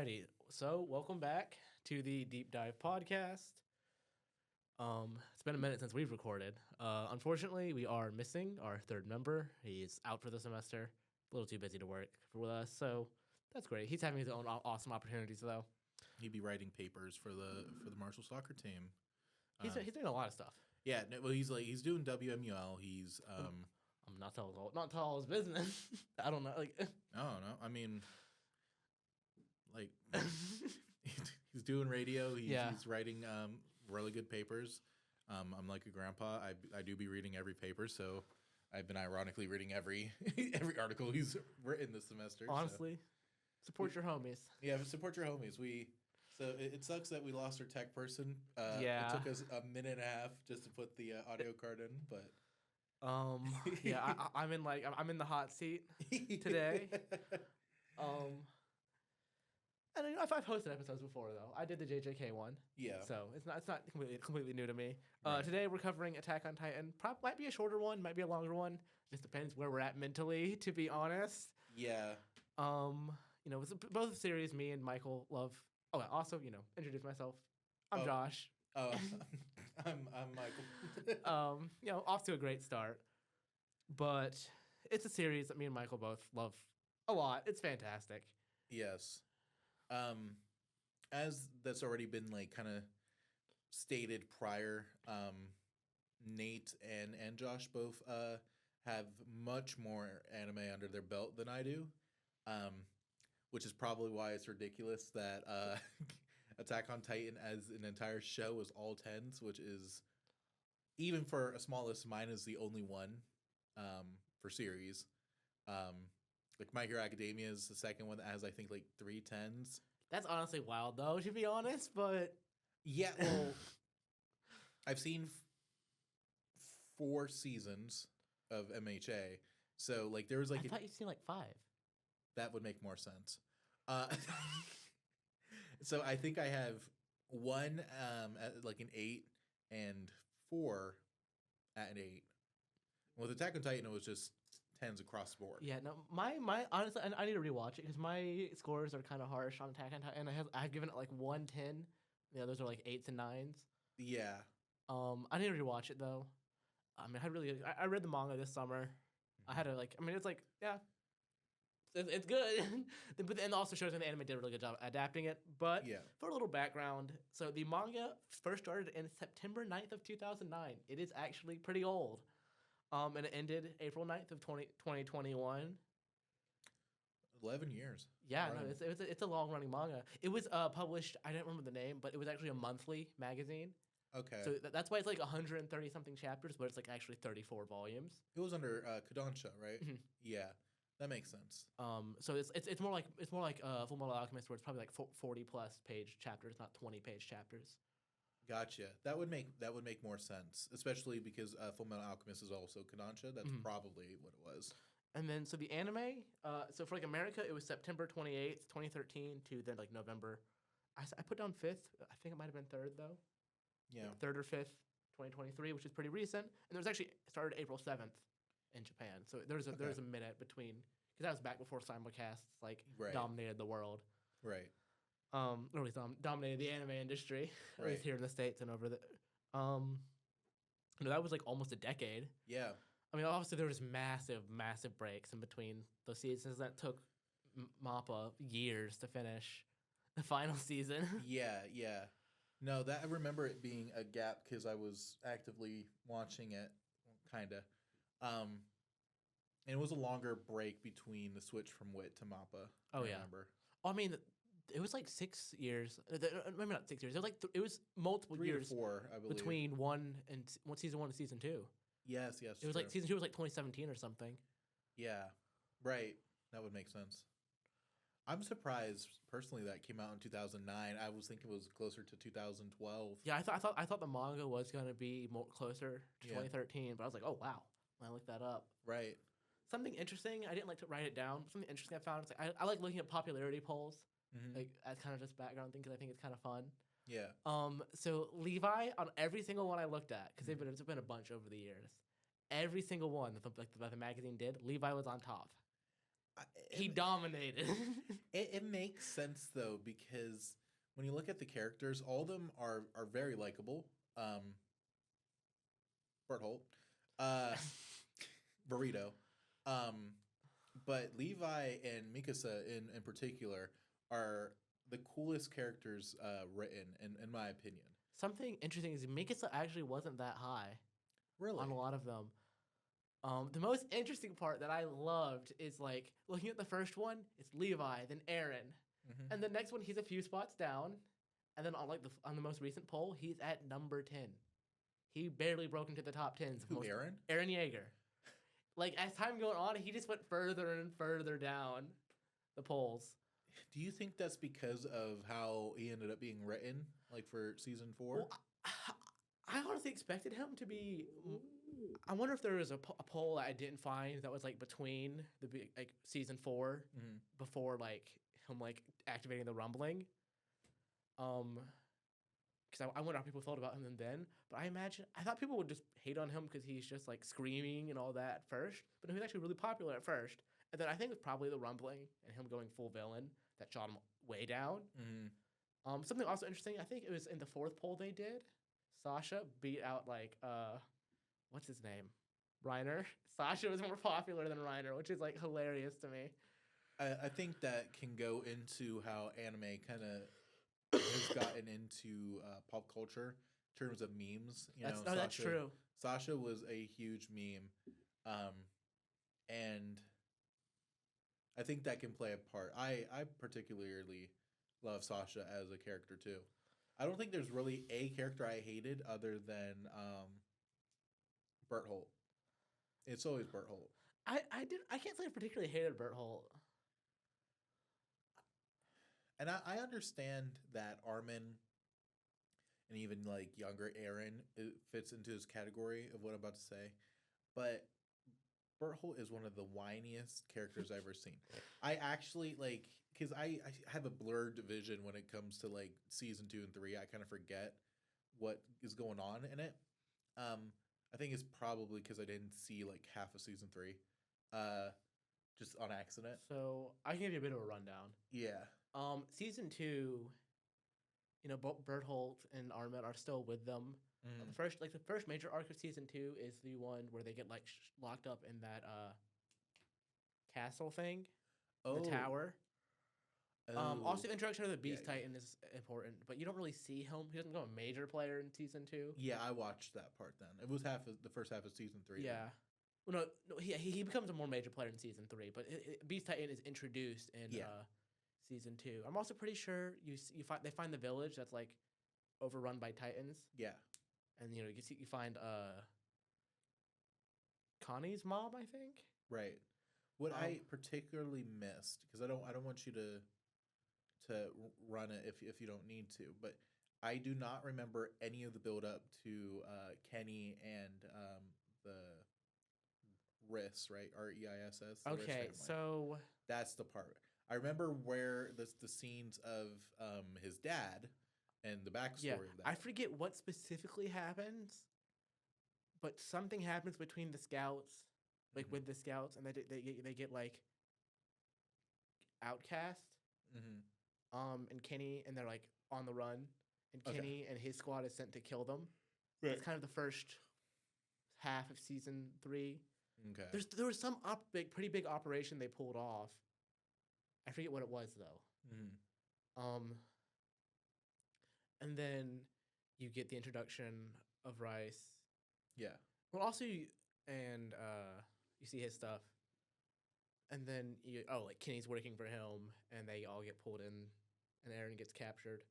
Alrighty, so welcome back to the Deep Dive podcast. It's been a minute since we've recorded. Unfortunately, we are missing our third member. He's out for the semester, a little too busy to work with us, so that's great. He's having his own awesome opportunities, though. He'd be writing papers for the Marshall soccer team. He's doing a lot of stuff. Yeah, no, well, he's doing WMUL. He's I'm not tell all his business. I don't know. Like, no. I mean, like he's doing radio. He's writing really good papers. I'm like a grandpa. I do be reading every paper, so I've been ironically reading every article he's written this semester. Honestly, support your homies. Yeah, support your homies. So it sucks that we lost our tech person. Yeah, it took us a minute and a half just to put the audio card in, but yeah, I'm in the hot seat today. And I've hosted episodes before though. I did the JJK one. Yeah. So it's not completely new to me. Right. Today we're covering Attack on Titan. Might be a shorter one, might be a longer one. Just depends where we're at mentally, to be honest. Yeah. It's both series me and Michael love. Oh, also, introduce myself. I'm Josh. Oh, I'm Michael. Off to a great start. But it's a series that me and Michael both love a lot. It's fantastic. Yes. As that's already been like kind of stated prior, Nate and Josh both have much more anime under their belt than I do, which is probably why it's ridiculous that Attack on Titan as an entire show is all 10s, which is, even for a small list, mine is the only one for series. Like My Hero Academia is the second one that has, I think, like 3 10s. That's honestly wild, though, to be honest, but... Yeah, well, I've seen 4 seasons of MHA, so, like, there was, like... I thought you'd seen, like, 5. That would make more sense. So I think I have 1 at, like, an 8, and 4 at an 8. With Attack on Titan, it was just 10s across the board. Yeah, no, my honestly, I need to rewatch it because my scores are kind of harsh on Attack on Titan. I've given it like 110. The others are like 8s and 9s. Yeah. I need to rewatch it though. I mean, I read the manga this summer. I had to it's like, yeah, it's good. But then also shows that the anime did a really good job adapting it. But Yeah. for a little background, so the manga first started in September 9th of 2009. It is actually pretty old. And it ended April 9th of 2021. 11 years. Yeah, Right. no, it's a long-running manga. It was published, I don't remember the name, but it was actually a monthly magazine. Okay. So that's why it's like 130-something chapters, but it's like actually 34 volumes. It was under Kodansha, right? Mhm. Yeah. That makes sense. So it's more like Full Metal Alchemist, where it's probably like 40+ page chapters, not 20-page chapters. Gotcha. That would make more sense, especially because Full Metal Alchemist is also Kodansha. That's probably what it was. And then so the anime, so for like America, it was September 28th, 2013 to then like November. I put down 5th. I think it might have been 3rd though. Yeah. Like 3rd or 5th, 2023, which is pretty recent. And it was actually started April 7th in Japan. So there's a minute between, because that was back before simulcasts like Right. dominated the world. Right. Or at least dominated the anime industry, at least Right. here in the States and over the. That was like almost a decade. Yeah. I mean, obviously there was massive breaks in between those seasons that took MAPPA years to finish the final season. Yeah. No, that I remember it being a gap because I was actively watching it, kind of. And it was a longer break between the switch from WIT to MAPPA. Oh, I yeah. remember. I mean, it was like 6 years. Maybe not 6 years. It was like it was multiple 3 years or 4, I believe. between season 1 and season 2. Yes. It was like season 2 was like 2017 or something. Yeah. Right. That would make sense. I'm surprised personally that came out in 2009. I was thinking it was closer to 2012. Yeah, I thought the manga was gonna be more closer to Yeah. 2013, but I was like, oh wow, when I looked that up. Right. Something interesting. I didn't like to write it down. Something interesting I found. It's like I like looking at popularity polls, Mhm. like as kind of just background thing because I think it's kind of fun. Yeah. So Levi on every single one I looked at, because there's been a bunch over the years. Every single one that the magazine did, Levi was on top. He dominated. It makes makes sense though, because when you look at the characters, all of them are very likable. Berthold, uh, Burrito, um, but Levi and Mikasa in particular are the coolest characters written in my opinion. Something interesting is Mikasa actually wasn't that high Really? on a lot of them. The most interesting part that I loved is like looking at the first one, it's Levi, then Aaron, Hmm. and the next one he's a few spots down, and then on on the most recent poll he's at number 10. He barely broke into the top tens. Who, Aaron? Aaron Yeager. Like as time going on, he just went further and further down the polls. Do you think that's because of how he ended up being written, like for season 4? Well, I honestly expected him to be. I wonder if there was a poll that I didn't find that was like between like season 4 Hmm. before like him like activating the rumbling. Because I wonder how people felt about him then. But I thought people would just hate on him because he's just like screaming and all that at first. But he was actually really popular at first. And then I think it was probably the rumbling and him going full villain that shot him way down. Hmm. Something also interesting, I think it was in the 4th poll they did. Sasha beat out like what's his name? Reiner. Sasha was more popular than Reiner, which is like hilarious to me. I think that can go into how anime kind of has gotten into pop culture in terms of memes. That's true. Sasha was a huge meme, and I think that can play a part. I particularly love Sasha as a character too. I don't think there's really a character I hated other than Bert Holt. It's always Bert Holt. I can't say I particularly hated Bert Holt. And I understand that Armin and even like younger Aaron fits into this category of what I'm about to say. But Bert Holt is one of the whiniest characters I've ever seen. I actually like, because I have a blurred vision when it comes to like season 2 and 3. I kind of forget what is going on in it. I think it's probably because I didn't see like half of season 3, just on accident. So I can give you a bit of a rundown. Yeah. Season 2, both Bert Holt and Armin are still with them. Mhm. The first major arc of season 2 is the one where they get like locked up in that castle thing, the tower. Also, the introduction of the Beast Yeah. Titan is important, but you don't really see him. He doesn't become a major player in season 2. Yeah, I watched that part then. It was the first half of season 3. Yeah. Well, no, he becomes a more major player in season 3, but Beast Titan is introduced in season 2. I'm also pretty sure they find the village that's like overrun by Titans, Yeah. and you find Connie's mom, I think. Right. What Um, I particularly missed, because I don't want you to run it if you don't need to, but I do not remember any of the build up to Kenny and the Riss, right? Reiss. The Riss Okay, family. so That's the part. I remember where the scenes of his dad and the backstory yeah, of that. I forget what specifically happens, but something happens between the scouts, like Mhm. with the scouts, and they get like outcast. Mhm. And Kenny, and they're like on the run, and Okay. Kenny and his squad is sent to kill them. Right. It's kind of the first half of season 3. Okay. There was some pretty big operation they pulled off. I forget what it was though. Mhm. And then you get the introduction of Rice. Yeah. Well, also you see his stuff, and then like Kenny's working for him, and they all get pulled in, and Aaron gets captured.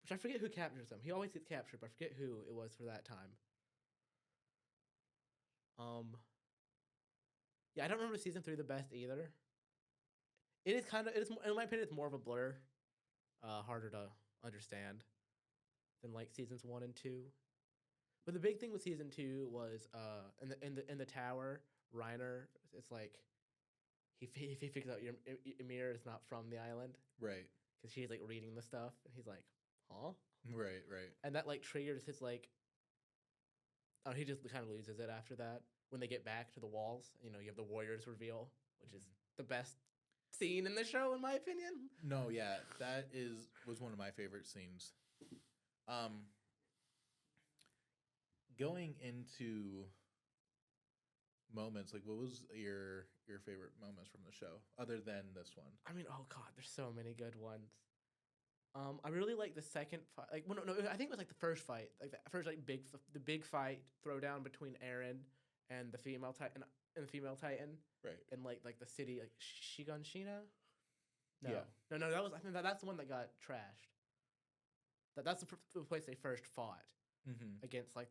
Which I forget who captures him. He always gets captured, but I forget who it was for that time. Yeah, I don't remember season 3 the best either. It is in my opinion, it's more of a blur, harder to understand than like seasons 1 and 2. But the big thing with season 2 was in the tower, Reiner. It's like he figures out Ymir is not from the island Right. because she's like reading the stuff, and he's like, huh? Right. Right. And that like triggers his like. Oh, he just kind of loses it after that when they get back to the walls. You have the warriors reveal, which is the best scene in the show, in my opinion. No, yeah, that was one of my favorite scenes. Um, Going into moments, like what was your favorite moments from the show other than this one? I mean, oh god, there's so many good ones. I really like the second fight. Like, well, no, I think it was like the first fight, like the first like the big fight throwdown between Eren and the female titan Right. in like the city, like Shiganshina. No, Yeah. no, that was I think that's the one that got trashed. That's the place they first fought Mm-hmm. against like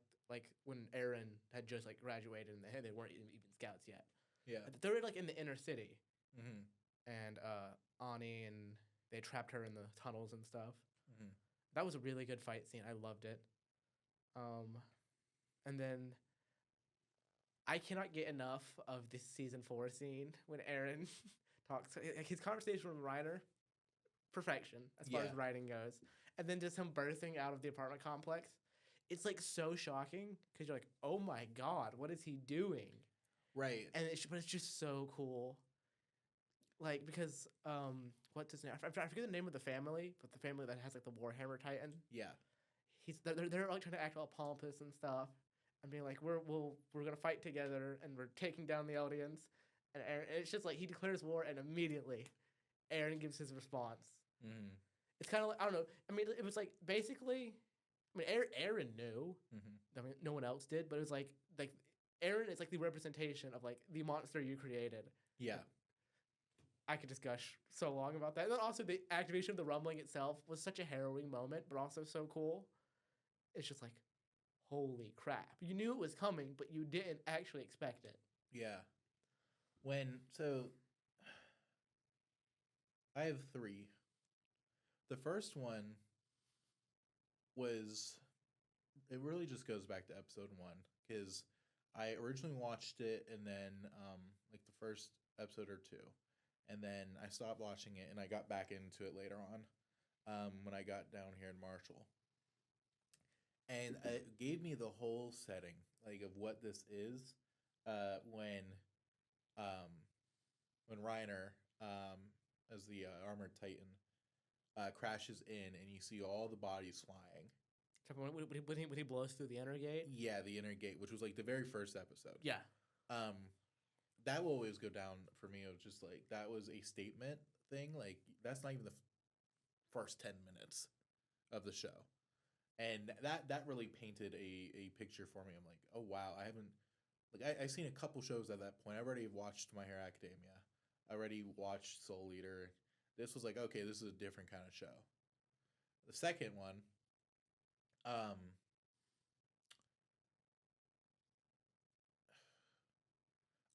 when Eren had just like graduated and they weren't even scouts yet. Yeah. They were like in the inner city, Mm-hmm. and Ani and they trapped her in the tunnels and stuff. Mm-hmm. That was a really good fight scene. I loved it. And then I cannot get enough of this season 4 scene when Eren talks. Like his conversation with Reiner, perfection as far as Yeah. writing goes. And then just him birthing out of the apartment complex. It's like so shocking because you're like, oh my god, what is he doing? Right. And but it's just so cool. Like because what's his name? I forget the name of the family, but the family that has like the Warhammer Titan. Yeah. They're like trying to act all pompous and stuff, and being like we're gonna fight together and we're taking down the Eldians, and it's just like he declares war and immediately, Eren gives his response. Mm-hmm. It's kind of like I don't know. I mean, it was like basically, I mean, Eren knew. Mm-hmm. I mean, no one else did, but it was like Eren is like the representation of like the monster you created. Yeah. I could just gush so long about that. And then also the activation of the rumbling itself was such a harrowing moment, but also so cool. It's just like, holy crap. You knew it was coming, but you didn't actually expect it. Yeah. I have three. The first one was, it really just goes back to episode 1 because I originally watched it and then like the first episode or two, and then I stopped watching it and I got back into it later on when I got down here in Marshall, and it gave me the whole setting like of what this is um, when Reiner as the armored titan crashes in and you see all the bodies flying. Except when he blows through the inner gate. Yeah, the inner gate, which was like the very first episode. Yeah. Um, that will always go down for me. It was just like that was a statement thing. Like that's not even the first 10 minutes of the show, and that really painted a picture for me. I'm like, oh wow, I haven't like I seen a couple shows at that point. I already watched My Hero Academia. I already watched Soul Eater. This was like, okay, this is a different kind of show. The second one,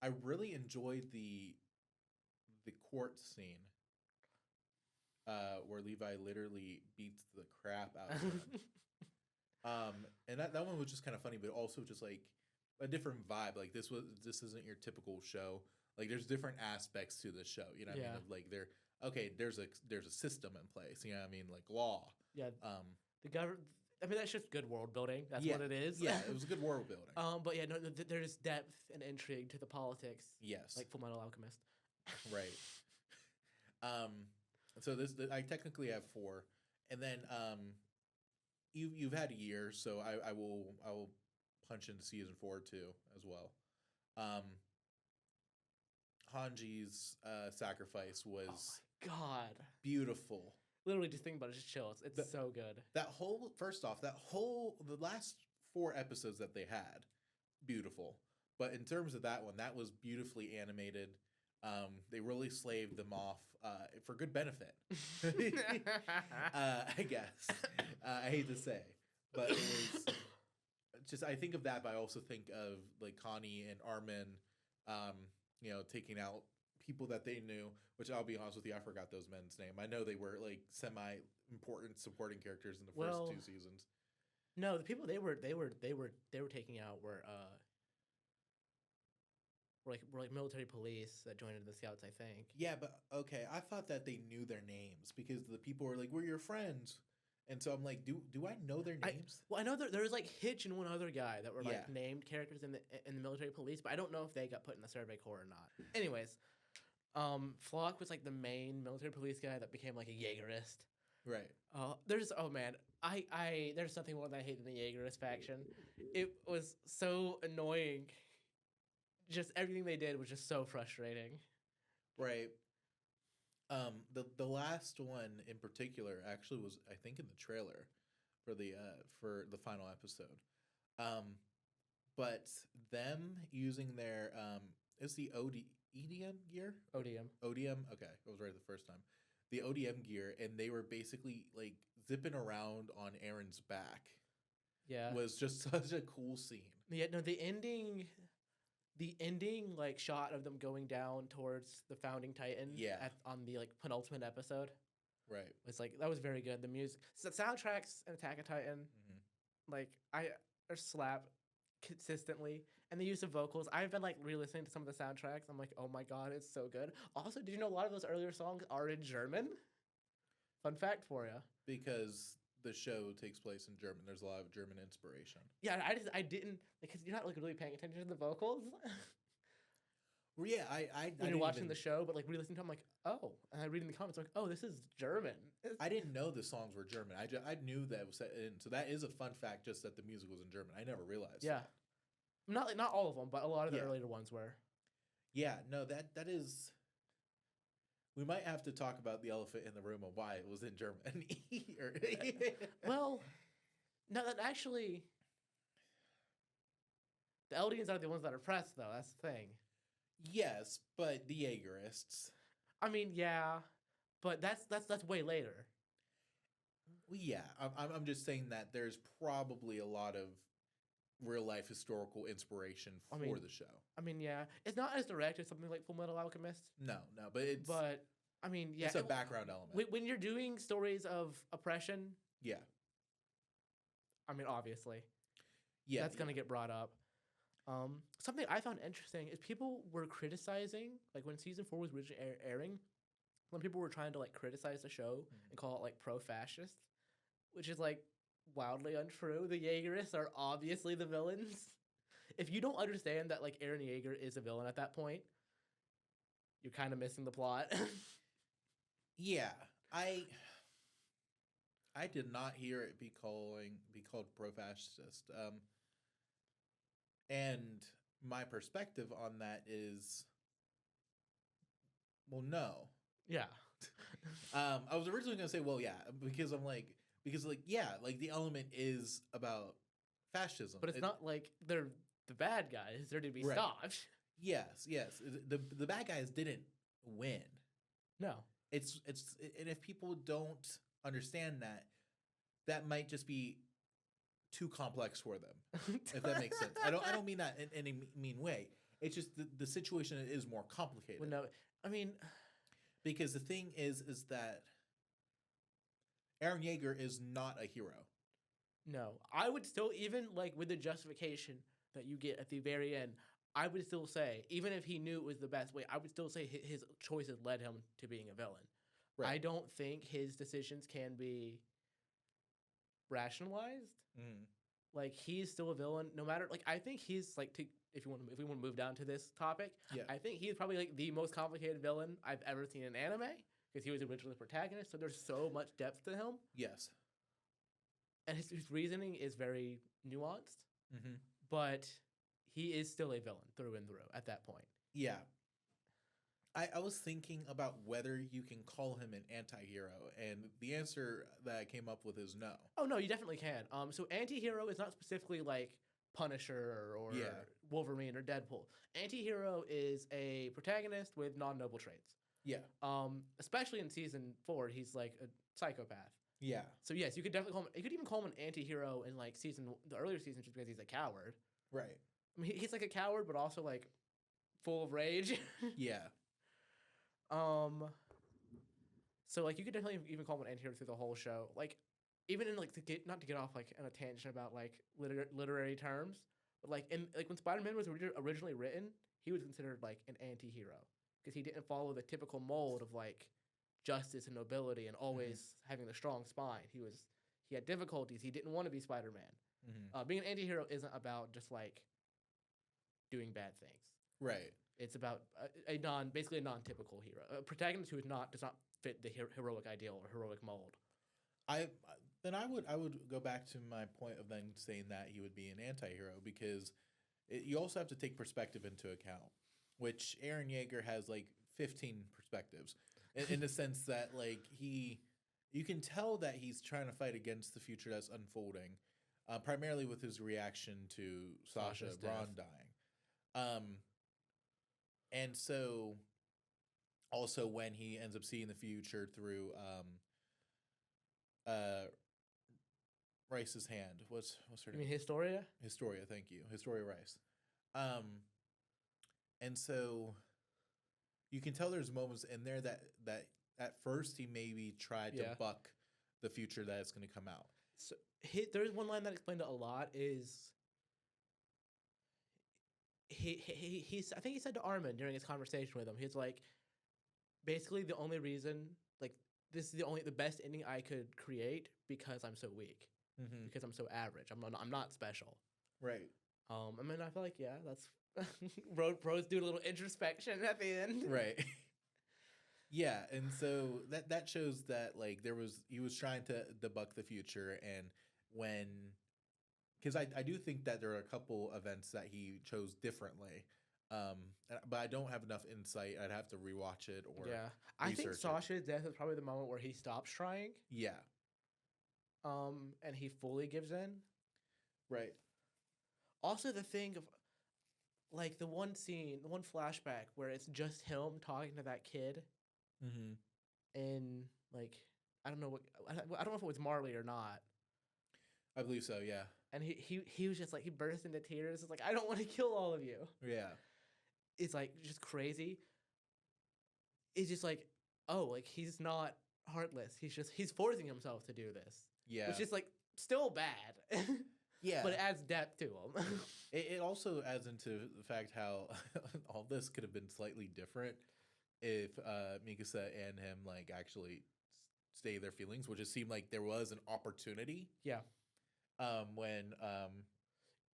I really enjoyed the court scene where Levi literally beats the crap out of him. And that one was just kind of funny, but also just like a different vibe. Like this isn't your typical show. Like there's different aspects to the show. You know what I mean? Of like there's a system in place. You know what I mean? Like law. Yeah. The government. I mean, that's just good world building. That's what it is. Yeah, it was a good world building. But yeah, no, there's depth and intrigue to the politics. Yes. Like Fullmetal Alchemist. Right. So I technically have 4, and then you've had a year, so I will punch into season 4 too as well. Hanji's sacrifice was oh my god, beautiful. Literally, just think about it, just chills. It's so good. The last 4 episodes that they had, beautiful. But in terms of that one, that was beautifully animated. They really slaved them off for good benefit. I guess. I hate to say, but it was just. I think of that, but I also think of like Connie and Armin, taking out people that they knew. Which I'll be honest with you, I forgot those men's name. I know they were like semi-important supporting characters in the first 2 seasons. No, the people they were taking out were like military police that joined the scouts, I think. Yeah, but okay, I thought that they knew their names because the people were like, "We're your friends," and so I'm like, "Do I know their names?" I know there was like Hitch and one other guy that were like Yeah. named characters in the military police, but I don't know if they got put in the Survey Corps or not. Anyways, Flock was like the main military police guy that became like a Jaegerist. Right. There's oh man, there's something more that I hate in the Jaegerist faction. It was so annoying. Just everything they did was just so frustrating. Right. The last one in particular actually was, I think, in the trailer for the final episode. But them using their is the EDM gear? ODM. ODM? Okay, I was right the first time. The ODM gear, and they were basically like zipping around on Aaron's back. Yeah. Was just such a cool scene. Yeah, no, the ending like shot of them going down towards the founding titan on the like penultimate episode Right. was like that was very good. The music, soundtracks and Attack on Titan, like I slap consistently, and the use of vocals. I've been like re-listening to some of the soundtracks. I'm like, oh my god, it's so good. Also, did you know a lot of those earlier songs are in German? Fun fact for you. Because the show takes place in German. There's a lot of German inspiration. Yeah, I didn't, because you're not like really paying attention to the vocals. Well, yeah, I when you're watching the show, but like re-listening to, I'm like, oh, and I read in the comments like, oh, this is German. I didn't know the songs were German. I knew that it was set in. So that is a fun fact, just that the music was in German. I never realized. Yeah, not all of them, but a lot of the earlier ones were. Yeah, no, that is. We might have to talk about the elephant in the room of why it was in German. Well, no, that actually, the Eldians are the ones that are pressed, though. That's the thing. Yes, but the Jaegerists. I mean, yeah, but that's way later. Well, yeah, I'm just saying that there's probably a lot of real life historical inspiration for the show. I mean, yeah, it's not as direct as something like Full Metal Alchemist. No, but it's. But I mean, yeah, it's a background element. When you're doing stories of oppression. Yeah. I mean, obviously. Yeah, that's gonna get brought up. Something I found interesting is people were criticizing, like when season 4 was originally airing, when people were trying to like criticize the show and call it like pro-fascist, which is like wildly untrue. The Jaegerists are obviously the villains. If you don't understand that like Eren Yeager is a villain at that point, you're kind of missing the plot. Yeah, I did not hear it be called pro-fascist. And my perspective on that is, well, no. Yeah. I was originally gonna say, well, yeah, because the element is about fascism, but it's not like they're the bad guys. They're to be stopped. Yes. The bad guys didn't win. No. It's and if people don't understand that, that might just be too complex for them. If that makes sense. I don't mean that in any mean way. It's just the situation is more complicated. Well, no, I mean, because the thing is that Eren Yeager is not a hero. No, I would still, even like with the justification that you get at the very end, I would still say, even if he knew it was the best way, I would still say his choices led him to being a villain. Right. I don't think his decisions can be rationalized. Like, he's still a villain, no matter, like, I think he's like, if we want to move down to this topic, I think he's probably like the most complicated villain I've ever seen in anime, because he was originally the protagonist, so there's so much depth to him. Yes. And his reasoning is very nuanced, but he is still a villain through and through at that point. Yeah. I was thinking about whether you can call him an anti-hero, and the answer that I came up with is no. Oh, no, you definitely can. So anti-hero is not specifically like Punisher or Wolverine or Deadpool. Anti-hero is a protagonist with non-noble traits. Yeah. Especially in season 4, he's like a psychopath. Yeah. So yes, you could definitely call him. You could even call him an anti-hero in like the earlier seasons, just because he's a coward. Right. I mean, he's like a coward, but also like full of rage. Yeah. So like you could definitely even call him an anti-hero through the whole show. Like, even in like not to get off like on a tangent about like literary terms, but like when Spider-Man was originally written, he was considered like an anti-hero because he didn't follow the typical mold of like justice and nobility and always having the strong spine. He had difficulties. He didn't want to be Spider-Man. Being an anti-hero isn't about just like doing bad things. Right. It's about basically a non-typical hero, a protagonist who does not fit the heroic ideal or heroic mold. I then I would go back to my point of then saying that he would be an anti-hero because you also have to take perspective into account, which Aaron Yeager has like 15 perspectives in the sense that like you can tell that he's trying to fight against the future that's unfolding, primarily with his reaction to Sasha Sasha's Braun death. dying. And so also when he ends up seeing the future through uh Rice's hand. What's her You name? mean Historia? Historia, thank you. Historia Rice. Um and so you can tell there's moments in there that at first he maybe tried to Yeah. buck the future that is going to come out. So there's one line that explained it a lot. Is he's I think he said to Armin during his conversation with him, he's like, basically the only reason, like, this is the best ending I could create because I'm so weak, because I'm so average. I'm not special. Right. I mean, I feel like, yeah, that's Rose doing a little introspection at the end. Right. Yeah, and so that shows that like he was trying to debunk the future, and when because I do think that there are a couple events that he chose differently, but I don't have enough insight. I'd have to rewatch it or Yeah, I think research it. Sasha's death is probably the moment where he stops trying, Yeah. and he fully gives in. Right. Also, the thing of, like, the one scene, the one flashback where it's just him talking to that kid, Mm-hmm. and like, I don't know if it was Marley or not. I believe so. Yeah. And he was just like, he burst into tears. It's like, I don't want to kill all of you. Yeah. It's like just crazy. It's just like, oh, like, he's not heartless. He's forcing himself to do this. Yeah. Which is like still bad. Yeah. But it adds depth to him. It also adds into the fact how all this could have been slightly different if Mikasa and him like actually stay their feelings, which it seemed like there was an opportunity. Yeah. When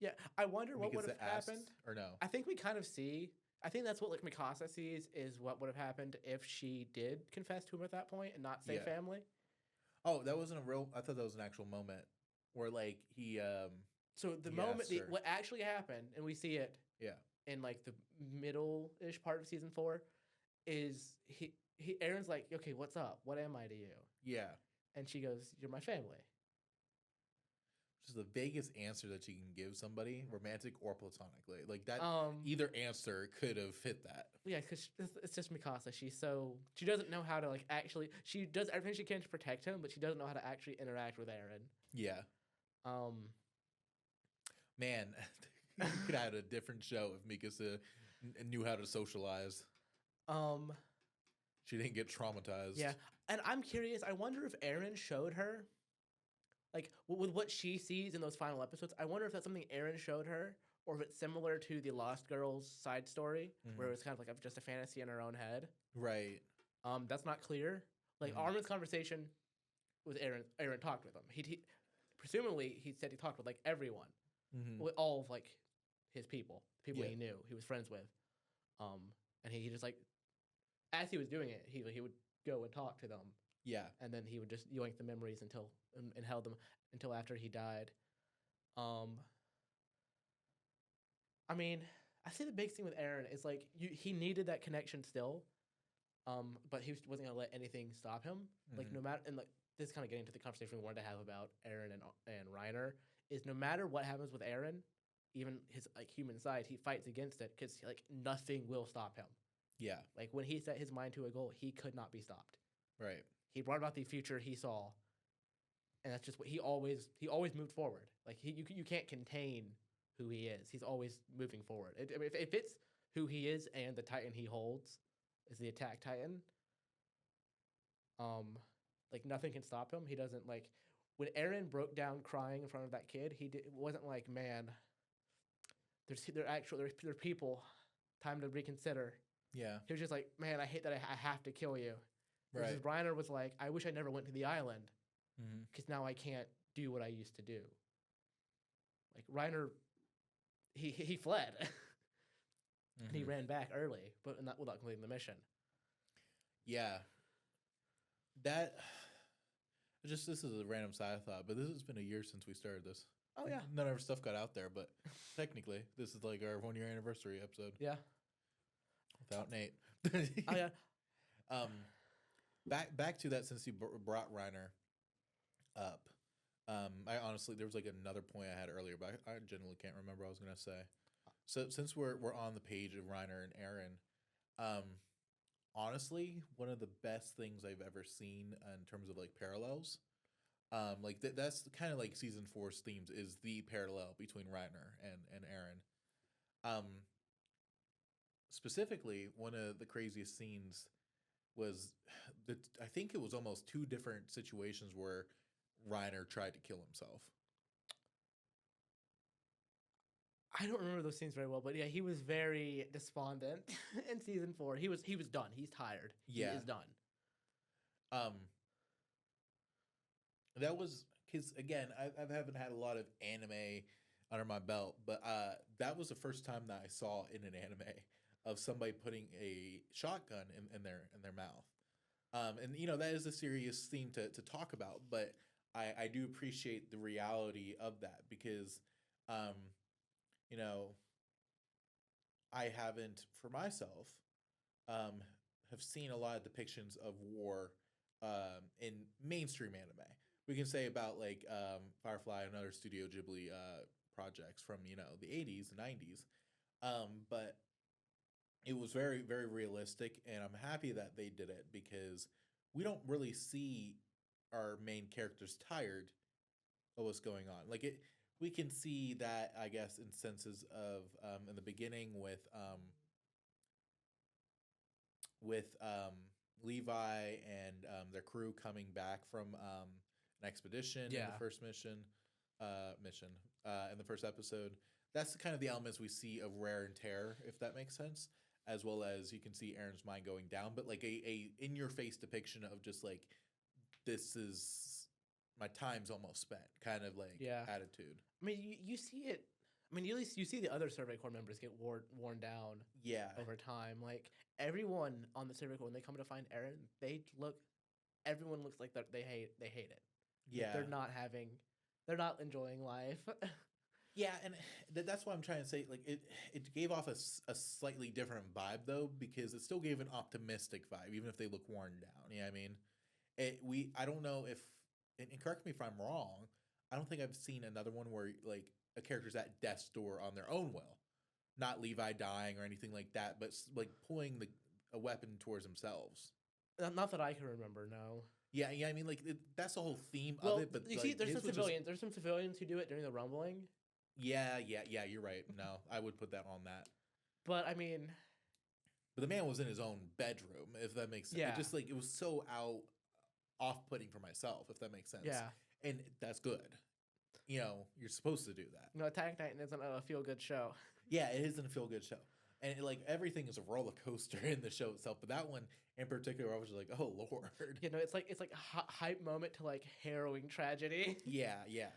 Yeah, I wonder what would Mikasa have asked, happened. or no. I think we kind of see. I think that's what like Mikasa sees is what would have happened if she did confess to him at that point and not say Yeah. family. Oh, that wasn't a real. I thought that was an actual moment where like he. So the He moment, asked her. what actually happened, and we see it Yeah. in like the middle-ish part of season 4, is Aaron's like, okay, what's up? What am I to you? Yeah. And she goes, you're my family. Which is the vaguest answer that you can give somebody, romantic or platonically. Like that. Um, Either answer could have fit that. Yeah, because it's just Mikasa. She doesn't know how to like actually. She does everything she can to protect him, but she doesn't know how to actually interact with Aaron. Yeah. Um, Man, you could have had a different show if Mikasa knew how to socialize. She didn't get traumatized. Yeah, and I'm curious. I wonder if Aaron showed her, like, with what she sees in those final episodes. I wonder if that's something Aaron showed her, or if it's similar to the Lost Girls side story, where it's kind of like just a fantasy in her own head. Right. That's not clear. Like, Armin's conversation with Aaron talked with him. He presumably he said he talked with like everyone, with all of like his people, the people he knew, he was friends with. And he just like, as he was doing it, he would go and talk to them. Yeah. And then he would just yoink the memories until and held them until after he died. I mean, I see the big thing with Aaron is like he needed that connection still, but he wasn't gonna let anything stop him. Like no matter, and like this is kind of getting to the conversation we wanted to have about Aaron and Reiner, is no matter what happens with Aaron, even his like human side, he fights against it because like nothing will stop him. Yeah. Like when he set his mind to a goal, he could not be stopped. Right. He brought about the future he saw, and that's just what he always moved forward. Like you can't contain who he is. He's always moving forward. If it's who he is and the Titan he holds is the Attack Titan, like nothing can stop him. He doesn't like when Aaron broke down crying in front of that kid. It wasn't like, man, they're people. Time to reconsider. Yeah. He was just like, man, I hate that I have to kill you. Right. Versus Reiner was like, I wish I never went to the island Mm-hmm. because now I can't do what I used to do. Like Reiner, he fled. and he Mhm. ran back early, but not without completing the mission. Yeah, that just this is a random side thought, but this has been a year since we started this. Oh yeah, None of our stuff got out there, but technically, this is like our 1 year anniversary episode yeah. without Nate. Oh yeah. um, back to that since you brought Reiner up. I honestly there was like another point I had earlier, but I genuinely can't remember what I was gonna say. So since we're on the page of Reiner and Aaron, um, honestly, one of the best things I've ever seen in terms of like parallels. Like that's kind of like season four's themes is the parallel between Reiner and Aaron. Um, specifically, one of the craziest scenes was that I think it was almost two different situations where Reiner tried to kill himself. I don't remember those scenes very well, but yeah, he was very despondent in season 4. He was done. He's tired. Yeah. He is done. Um, that was because again, I haven't had a lot of anime under my belt, but that was the first time that I saw in an anime of somebody putting a shotgun in their mouth. And you know that is a serious theme to talk about, but I do appreciate the reality of that because, um, you know, I haven't for myself um, have seen a lot of depictions of war in mainstream anime. We can say about like Firefly and other Studio Ghibli projects from you know the 80s and 90s, but it was very very realistic, and I'm happy that they did it because we don't really see our main characters tired of what's going on. Like it, we can see that I guess in senses of in the beginning with Levi and their crew coming back from an expedition in Yeah. the first mission in the first episode. That's the kind of the elements we see of wear and tear, if that makes sense, as well as you can see Aaron's mind going down, but like a in your face depiction of just like this is my time's almost spent kind of like Yeah. attitude. I mean, you see it. I mean, at least you see the other Survey Corps members get worn down Yeah. over time. Like everyone on the Survey Corps, when they come to find Aaron, everyone looks like they hate it. Yeah. Like they're not enjoying life. Yeah, and that's why I'm trying to say like it gave off a slightly different vibe though because it still gave an optimistic vibe even if they look worn down. You know what I mean? I don't know if and correct me if I'm wrong. I don't think I've seen another one where like a character's at death's door on their own will, not Levi dying or anything like that, but like pulling a weapon towards themselves. Not that I can remember. No. Yeah, yeah. I mean, like that's the whole theme Well, of it. But you like, see, there's his some was civilians. There's some civilians who do it during the rumbling. Yeah, yeah, yeah. You're right. No, I would put that on that. But I mean, But the man was in his own bedroom, if that makes sense. Yeah. It just like it was so off-putting for myself, if that makes sense. yeah. And that's good. You know, you're supposed to do that. No, Attack Titan isn't a feel-good show. Yeah, it isn't a feel-good show. And like everything is a roller coaster in the show itself, but that one in particular, I was just like, "Oh Lord!" You know, it's like a hype moment to like harrowing tragedy. Yeah, yeah,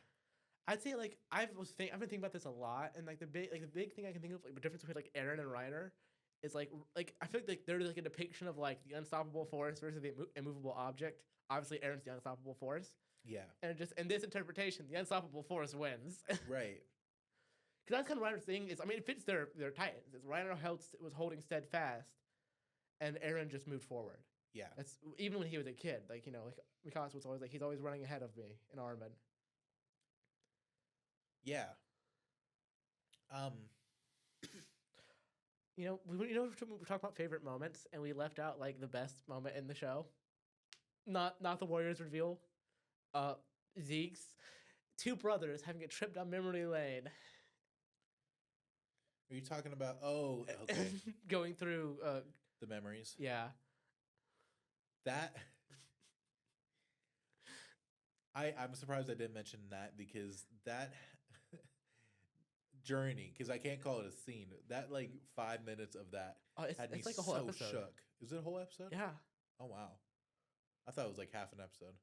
I'd say like I've been thinking about this a lot, and like the big thing I can think of, like the difference between like Aaron and Reiner is like I feel like they're like a depiction of like the unstoppable force versus the immovable object. Obviously, Aaron's the unstoppable force, yeah. and just in this interpretation, the unstoppable force wins. Right. Because that's kind of Reiner's thing is, I mean, it fits their titans. It's Reiner was holding steadfast, and Aaron just moved forward. Yeah. That's even when he was a kid. Like you know, like Mikasa was always like he's always running ahead of me in Armin. Yeah. You know, we talk about favorite moments, and we left out like the best moment in the show. Not the Warriors reveal. Zeke's two brothers having a trip down memory lane. Are you talking about? Oh, okay. Going through. The memories. Yeah. That. I'm surprised I didn't mention that because that journey, because I can't call it a scene. That like 5 minutes of that had me it's like a whole so episode. shook. Is it a whole episode? Yeah. Oh wow, I thought it was like half an episode.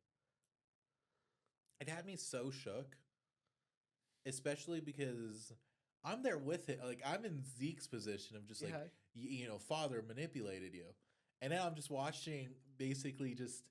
It had me so shook, especially because I'm there with it. Like I'm in Zeke's position of just like Yeah. father manipulated you, and now I'm just watching basically just,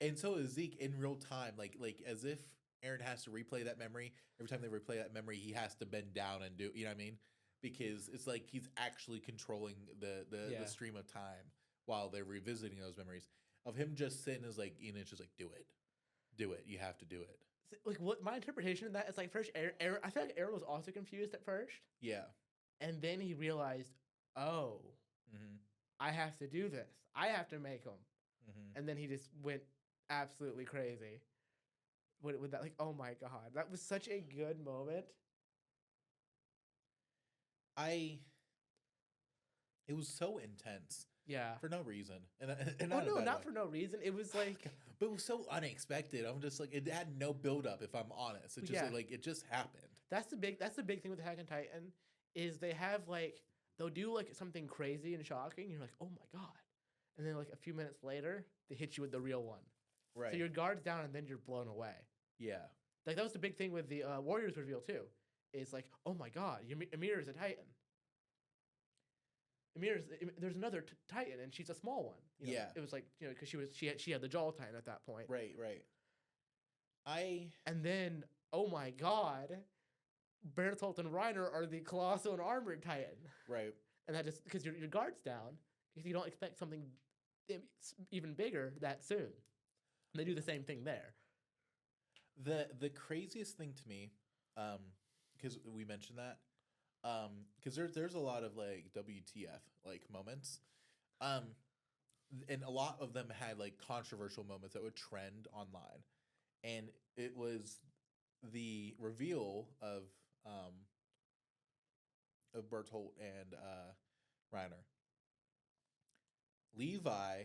and so is Zeke in real time, like as if Aaron has to replay that memory. Every time they replay that memory, he has to bend down and do, you know what I mean? Because it's like he's actually controlling the Yeah. stream of time while they're revisiting those memories of him just sitting as like Enid's just like do it, you have to do it. Like what my interpretation of that is like first Aaron I feel like Aaron was also confused at first, Yeah. and then he realized, oh, Mm-hmm. I have to do this. I have to make them. Mm-hmm. And then he just went absolutely crazy with that. Like, oh my god, that was such a good moment. I It was so intense Yeah. for no reason, and Oh not in a no, bad not way. for no reason. It was like, But it was so unexpected. I'm just like it had no build up. If I'm honest, it just yeah, like it just happened. that's the big thing with Attack on Titan is they have like they'll do like something crazy and shocking. You're like, oh my god, and then like a few minutes later they hit you with the real one. Right. So your guard's down and then you're blown away. Yeah. Like that was the big thing with the Warriors reveal too. Is like, oh my god, Ymir is a Titan. There's another Titan and she's a small one. You know, Yeah. it was like because she had the Jaw Titan at that point. Right. Right. I And then oh my god, Bertolt and Reiner are the Colossal and Armored Titan, right. and that just because your guard's down because you don't expect something even bigger that soon. And they do the same thing there. The craziest thing to me, because we mentioned that, because there's a lot of like WTF like moments, and a lot of them had like controversial moments that would trend online, and it was the reveal of Bertolt and Reiner. Levi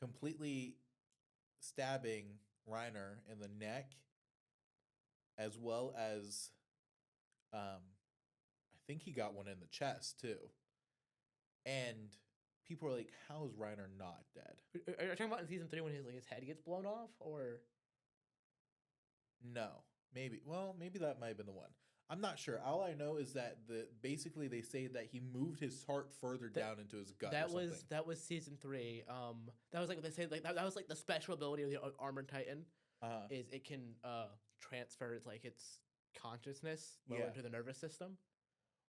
completely stabbing Reiner in the neck, as well as I think he got one in the chest too. And people are like, "How is Reiner not dead?" Are you talking about in season 3 when his head gets blown off, or No, maybe. Well, maybe that might have been the one. I'm not sure. All I know is that basically they say that he moved his heart further down into his gut. that was season 3. That was like what they say, like that was like the special ability of the Armored Titan is it can transfer its consciousness lower into the nervous system.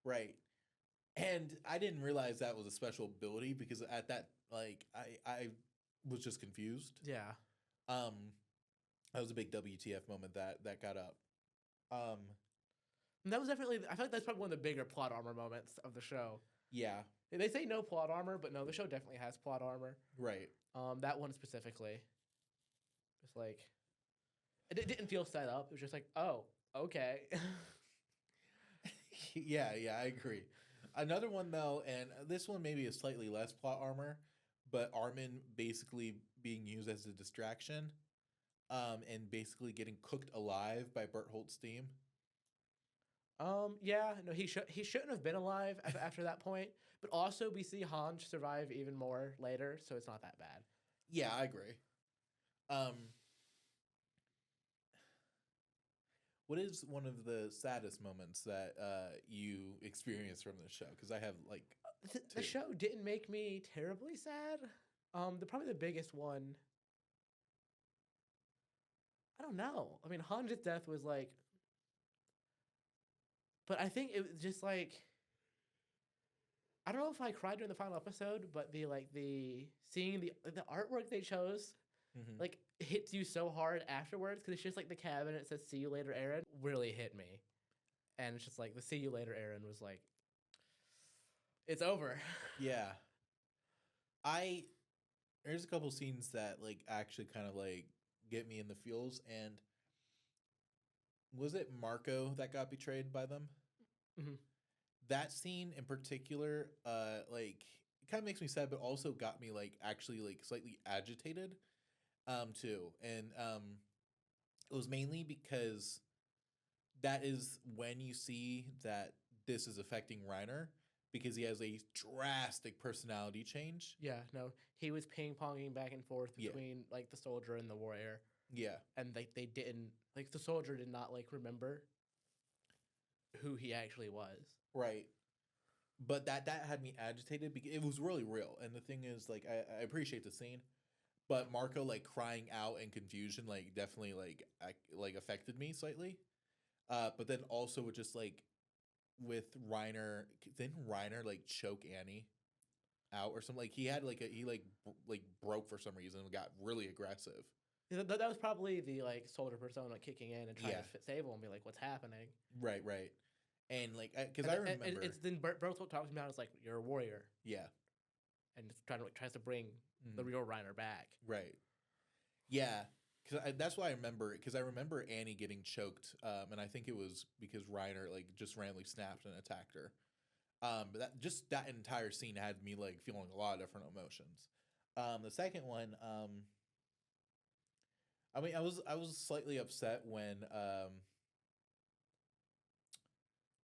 Right. And I didn't realize that was a special ability because at that I was just confused. Yeah. That was a big WTF moment that got up. And that was definitely I feel like that's probably one of the bigger plot armor moments of the show. Yeah. They say no plot armor, but no, the show definitely has plot armor. Right. That one specifically. Just like it didn't feel set up. It was just like, oh, okay. yeah, I agree. Another one though, and this one maybe is slightly less plot armor, but Armin basically being used as a distraction, and basically getting cooked alive by Bertholt's team. Yeah, no, he shouldn't have been alive after that point. But also, we see Hanj survive even more later, so it's not that bad. Yeah, I agree. What is one of the saddest moments that you experienced from this show? Because I have like the show didn't make me terribly sad. Probably the biggest one. I don't know. I mean, Hanj's death was like, but I think it was just like, I don't know if I cried during the final episode, but the seeing the artwork they chose. Mm-hmm. Like hits you so hard afterwards because it's just like the cabin. It says "See you later, Aaron." Really hit me, and it's just like the "See you later, Aaron" was like, it's over. Yeah, there's a couple scenes that like actually kind of like get me in the feels. And was it Marco that got betrayed by them? Mm-hmm. That scene in particular, like it kind of makes me sad, but also got me like actually like slightly agitated. Too. And it was mainly because that is when you see that this is affecting Reiner because he has a drastic personality change. Yeah, no, he was ping-ponging back and forth between like the soldier and the warrior. Yeah. And they didn't like the soldier did not like remember. who he actually was. Right. But that had me agitated because it was really real. And the thing is, like, I appreciate the scene, but Marco like crying out in confusion, like definitely like affected me slightly. But then also with just like with Reiner, didn't Reiner like choke Annie out or something? Like he had like he like broke for some reason and got really aggressive. That was probably the like soldier persona kicking in and trying Yeah. to save him and be like, "What's happening?" Right, right. And like because And I remember, it's then Bertolt talks about as like you're a warrior yeah, and it's tries to bring the mhm, real Reiner back. right. Yeah, because that's why I remember it. Because I remember Annie getting choked, and I think it was because Reiner like just randomly snapped and attacked her. But that entire scene had me like feeling a lot of different emotions. The second one, I mean, I was slightly upset when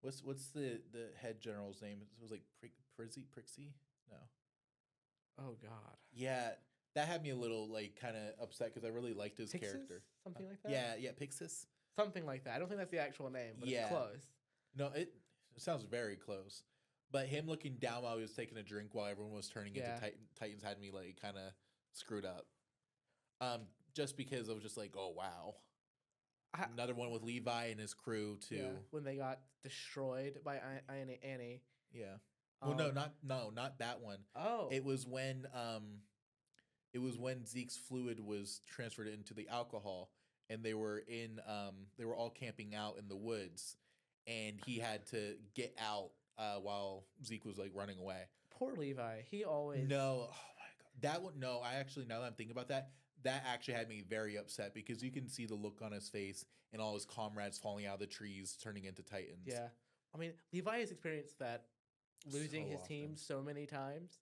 what's the head general's name? It was like Prixie? No. Oh God, Yeah, that had me a little like kind of upset because I really liked his Pixis, character. something like that. Yeah, Pixis. Something like that. I don't think that's the actual name, but it's Yeah. close. No, it sounds very close. But him looking down while he was taking a drink while everyone was turning into Yeah. Titans had me like kind of screwed up. Just because I was just like, oh wow, I, another one with Levi and his crew too. yeah, when they got destroyed by Annie. Yeah. Well, Um, not that one. Oh, It was when Zeke's fluid was transferred into the alcohol, and they were all camping out in the woods, and he had to get out while Zeke was like running away. poor Levi. He always No, oh my god, that one. No, I actually now that I'm thinking about that, that actually had me very upset because you can see the look on his face and all his comrades falling out of the trees, turning into Titans. Yeah, I mean Levi has experienced that losing So his team often. so many times.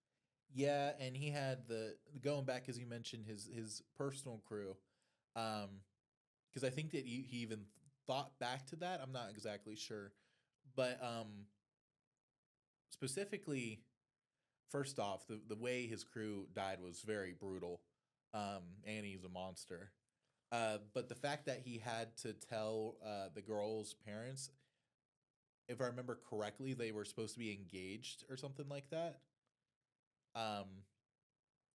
Yeah, and he had the going back as you mentioned his personal crew, because I think that he even thought back to that. I'm not exactly sure, but specifically, first off, the way his crew died was very brutal. Annie's a monster. But the fact that he had to tell the girl's parents, if I remember correctly, they were supposed to be engaged or something like that. Um,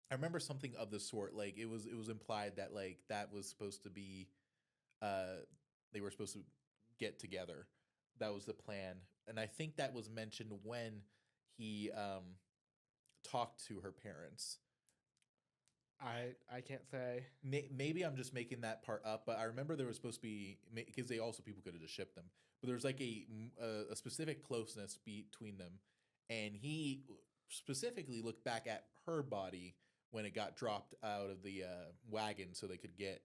I remember something of the sort. Like it was implied that like that was supposed to be uh they were supposed to get together. That was the plan. And I think that was mentioned when he talked to her parents. I can't say. Maybe I'm just making that part up, but I remember there was supposed to be because they also people could have just shipped them, but there was like a specific closeness between them, and he specifically looked back at her body when it got dropped out of the wagon so they could get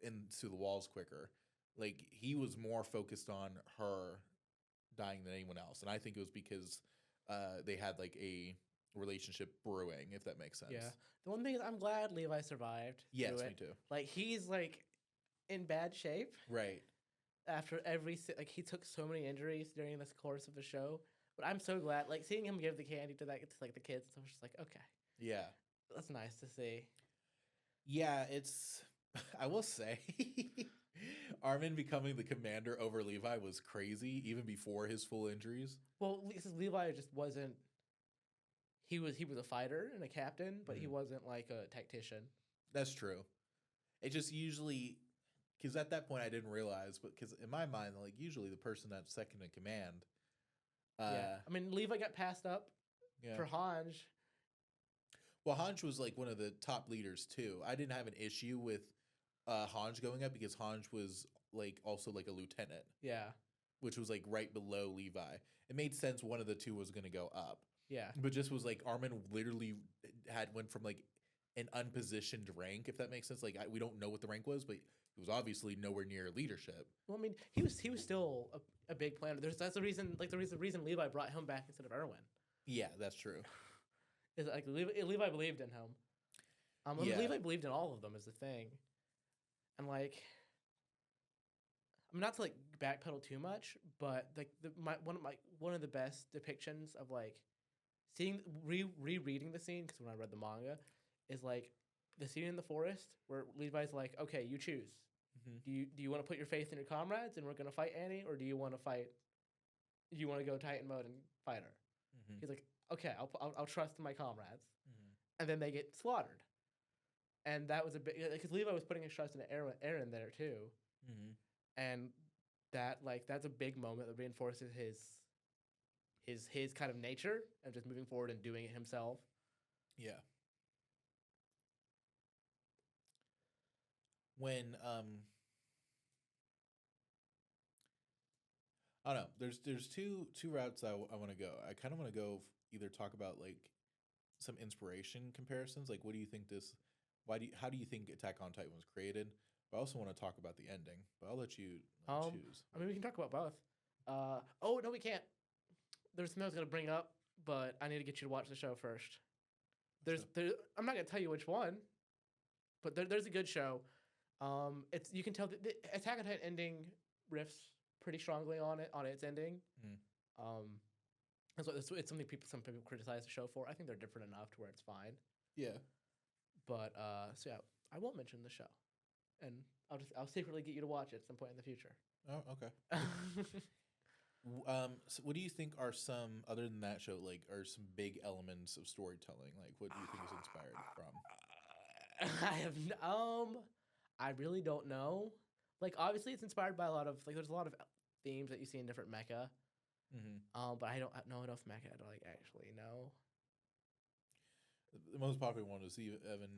into the walls quicker. Like he was more focused on her dying than anyone else, and I think it was because they had like a relationship brewing, if that makes sense. Yeah, the one thing is I'm glad Levi survived. Yes, through me it. too. Like he's like in bad shape Right. after like he took so many injuries during this course of the show. But I'm so glad, like seeing him give the candy to like the kids. I was just like, okay, Yeah. that's nice to see. Yeah, it's I will say Armin becoming the commander over Levi was crazy even before his full injuries. Well, Levi just wasn't. He was a fighter and a captain, but he Mhm. wasn't like a tactician. That's true. It just usually because at that point I didn't realize, but because in my mind, like usually the person that's second in command, Yeah, uh, I mean Levi got passed up yeah. for Hanj. Well, Hanj was like one of the top leaders too. I didn't have an issue with Hanj going up because Hanj was like also like a lieutenant, Yeah, which was like right below Levi. It made sense one of the two was going to go up. yeah. But just was like Armin literally had went from like an unpositioned rank, if that makes sense. Like we don't know what the rank was, but it was obviously nowhere near leadership. Well, I mean, he was still a big player. That's the reason. Like the reason Levi brought him back instead of Erwin Yeah, that's true. is like Levi believed in him. I mean, Yeah. Levi believed in all of them is the thing, and like I'm not to like backpedal too much, but like one of the best depictions of like seeing rereading the scene because when I read the manga is like the scene in the forest where Levi's like, okay, you choose. Mhm. Do you want to put your faith in your comrades and we're gonna fight Annie, or do you want to fight? Do you want to go Titan mode and fight her? Mhm. He's like, okay, I'll trust my comrades, Mhm. and then they get slaughtered. And that was a bit because Levi was putting his trust in Aaron there too, Mhm. and that's a big moment that reinforces his kind of nature of just moving forward and doing it himself. Yeah. When I don't know. There's two routes I want to go. I kind of want to go either talk about like some inspiration comparisons. Like, what do you think this? How do you think Attack on Titan was created? But I also want to talk about the ending. But I'll let you choose. I mean, we can talk about both. Oh no, we can't. There's something I was gonna bring up, but I need to get you to watch the show first. I'm not gonna tell you which one, but there's a good show. It's you can tell the Attack on Titan ending riffs pretty strongly on its ending. Mm. Um, it's something some people criticize the show for. I think they're different enough to where it's fine. Yeah. But so yeah, I won't mention the show, and I'll secretly get you to watch it at some point in the future. Oh, okay. So what do you think are some other than that show? Like, are some big elements of storytelling? Like, what do you think is inspired from? I really don't know. Like, obviously, it's inspired by a lot of like. There's a lot of themes that you see in different mecha. Mm-hmm. But I don't know enough mecha to like actually know. The most popular one was Evan.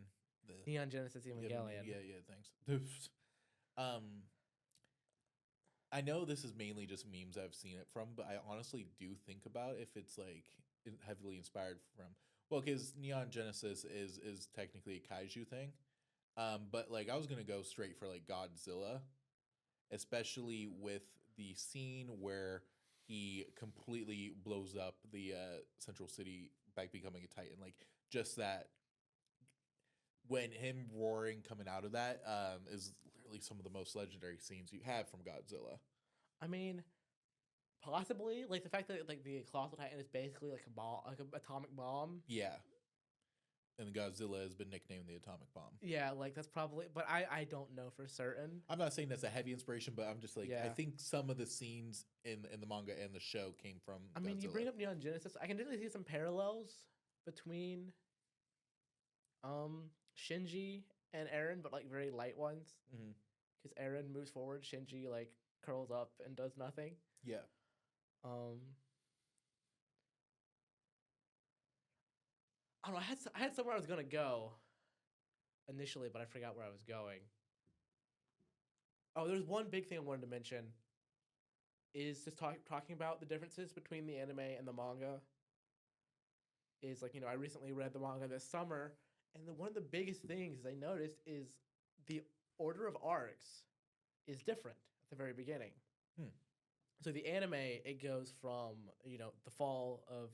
The Neon Genesis Evangelion. yeah. Thanks. um, I know this is mainly just memes I've seen it from, but I honestly do think about if it's like heavily inspired from. Well, because Neon Genesis is technically a kaiju thing, but like I was gonna go straight for like Godzilla, especially with the scene where he completely blows up the central city by becoming a Titan. Like just that when him roaring coming out of that is literally some of the most legendary scenes you have from Godzilla. I mean, possibly like the fact that like the Colossal Titan is basically like a bomb, like an atomic bomb. Yeah. And Godzilla has been nicknamed the atomic bomb. Yeah, like that's probably, but I don't know for certain. I'm not saying that's a heavy inspiration, but I'm just like Yeah. I think some of the scenes in the manga and the show came from. I mean, Godzilla. you bring up Neon Genesis. I can definitely see some parallels between Shinji and Eren, but like very light ones. Because Eren moves forward, Shinji like curls up and does nothing. Yeah. I don't know. I had somewhere I was gonna go initially, but I forgot where I was going. Oh, there's one big thing I wanted to mention. Is just talking about the differences between the anime and the manga. Is like I recently read the manga this summer, and one of the biggest things I noticed is the order of arcs is different at the very beginning. So the anime, it goes from the fall of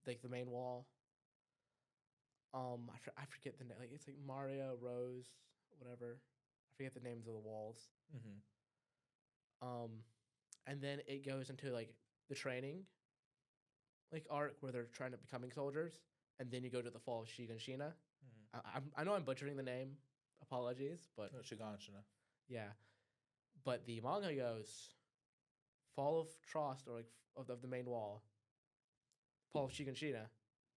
like the main wall. I forget the name. Like it's like Maria, Rose, whatever. I forget the names of the walls. And then it goes into like the training, like arc where they're trying to becoming soldiers, and then you go to the fall of Shiganshina. I know I'm butchering the name. Apologies, but Shiganshina. Yeah, but the manga goes fall of Trost, or like of the main wall, fall of Shiganshina,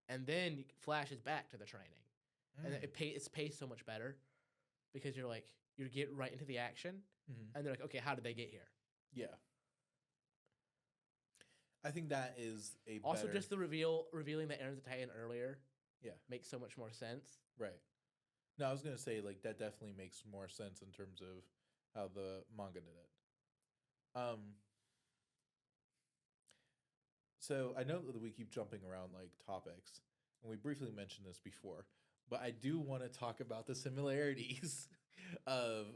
and then flashes back to the training, and it's paced so much better because you get right into the action, and they're like, okay, how did they get here? Yeah. I think that is also just the revealing that Eren's a Titan earlier. Yeah, makes so much more sense. Right. No, I was gonna say like that definitely makes more sense in terms of how the manga did it. So I know that we keep jumping around like topics, and we briefly mentioned this before, but I do want to talk about the similarities of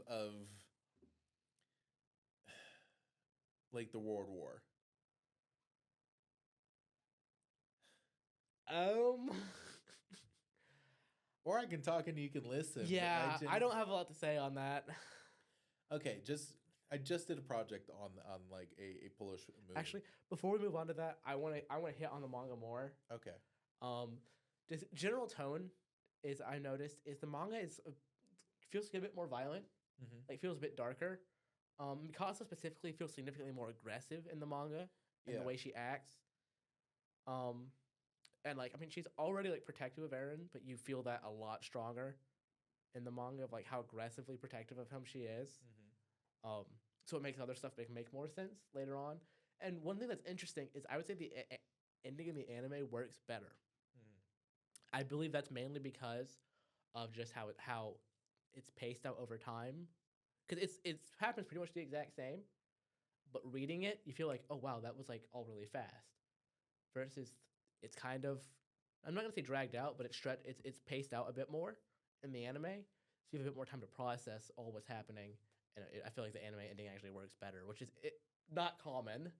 like the World War. Or I can talk and you can listen. Yeah, I don't have a lot to say on that. Okay, I just did a project on like a Polish movie. Actually, before we move on to that, I want to hit on the manga more. Okay. Just general tone is I noticed is the manga is feels a bit more violent. Mm-hmm. Like feels a bit darker. Mikasa specifically feels significantly more aggressive in the manga and Yeah. the way she acts. Um, and like I mean, she's already like protective of Eren, but you feel that a lot stronger in the manga of like how aggressively protective of him she is. Mm-hmm. So it makes other stuff make more sense later on. And one thing that's interesting is I would say the ending in the anime works better. Mm-hmm. I believe that's mainly because of just how it's paced out over time. Because it happens pretty much the exact same, but reading it, you feel like, oh wow, that was like all really fast. Versus, it's kind of, I'm not gonna say dragged out, but it's paced out a bit more in the anime, so you have a bit more time to process all what's happening. And I feel like the anime ending actually works better, which is not common.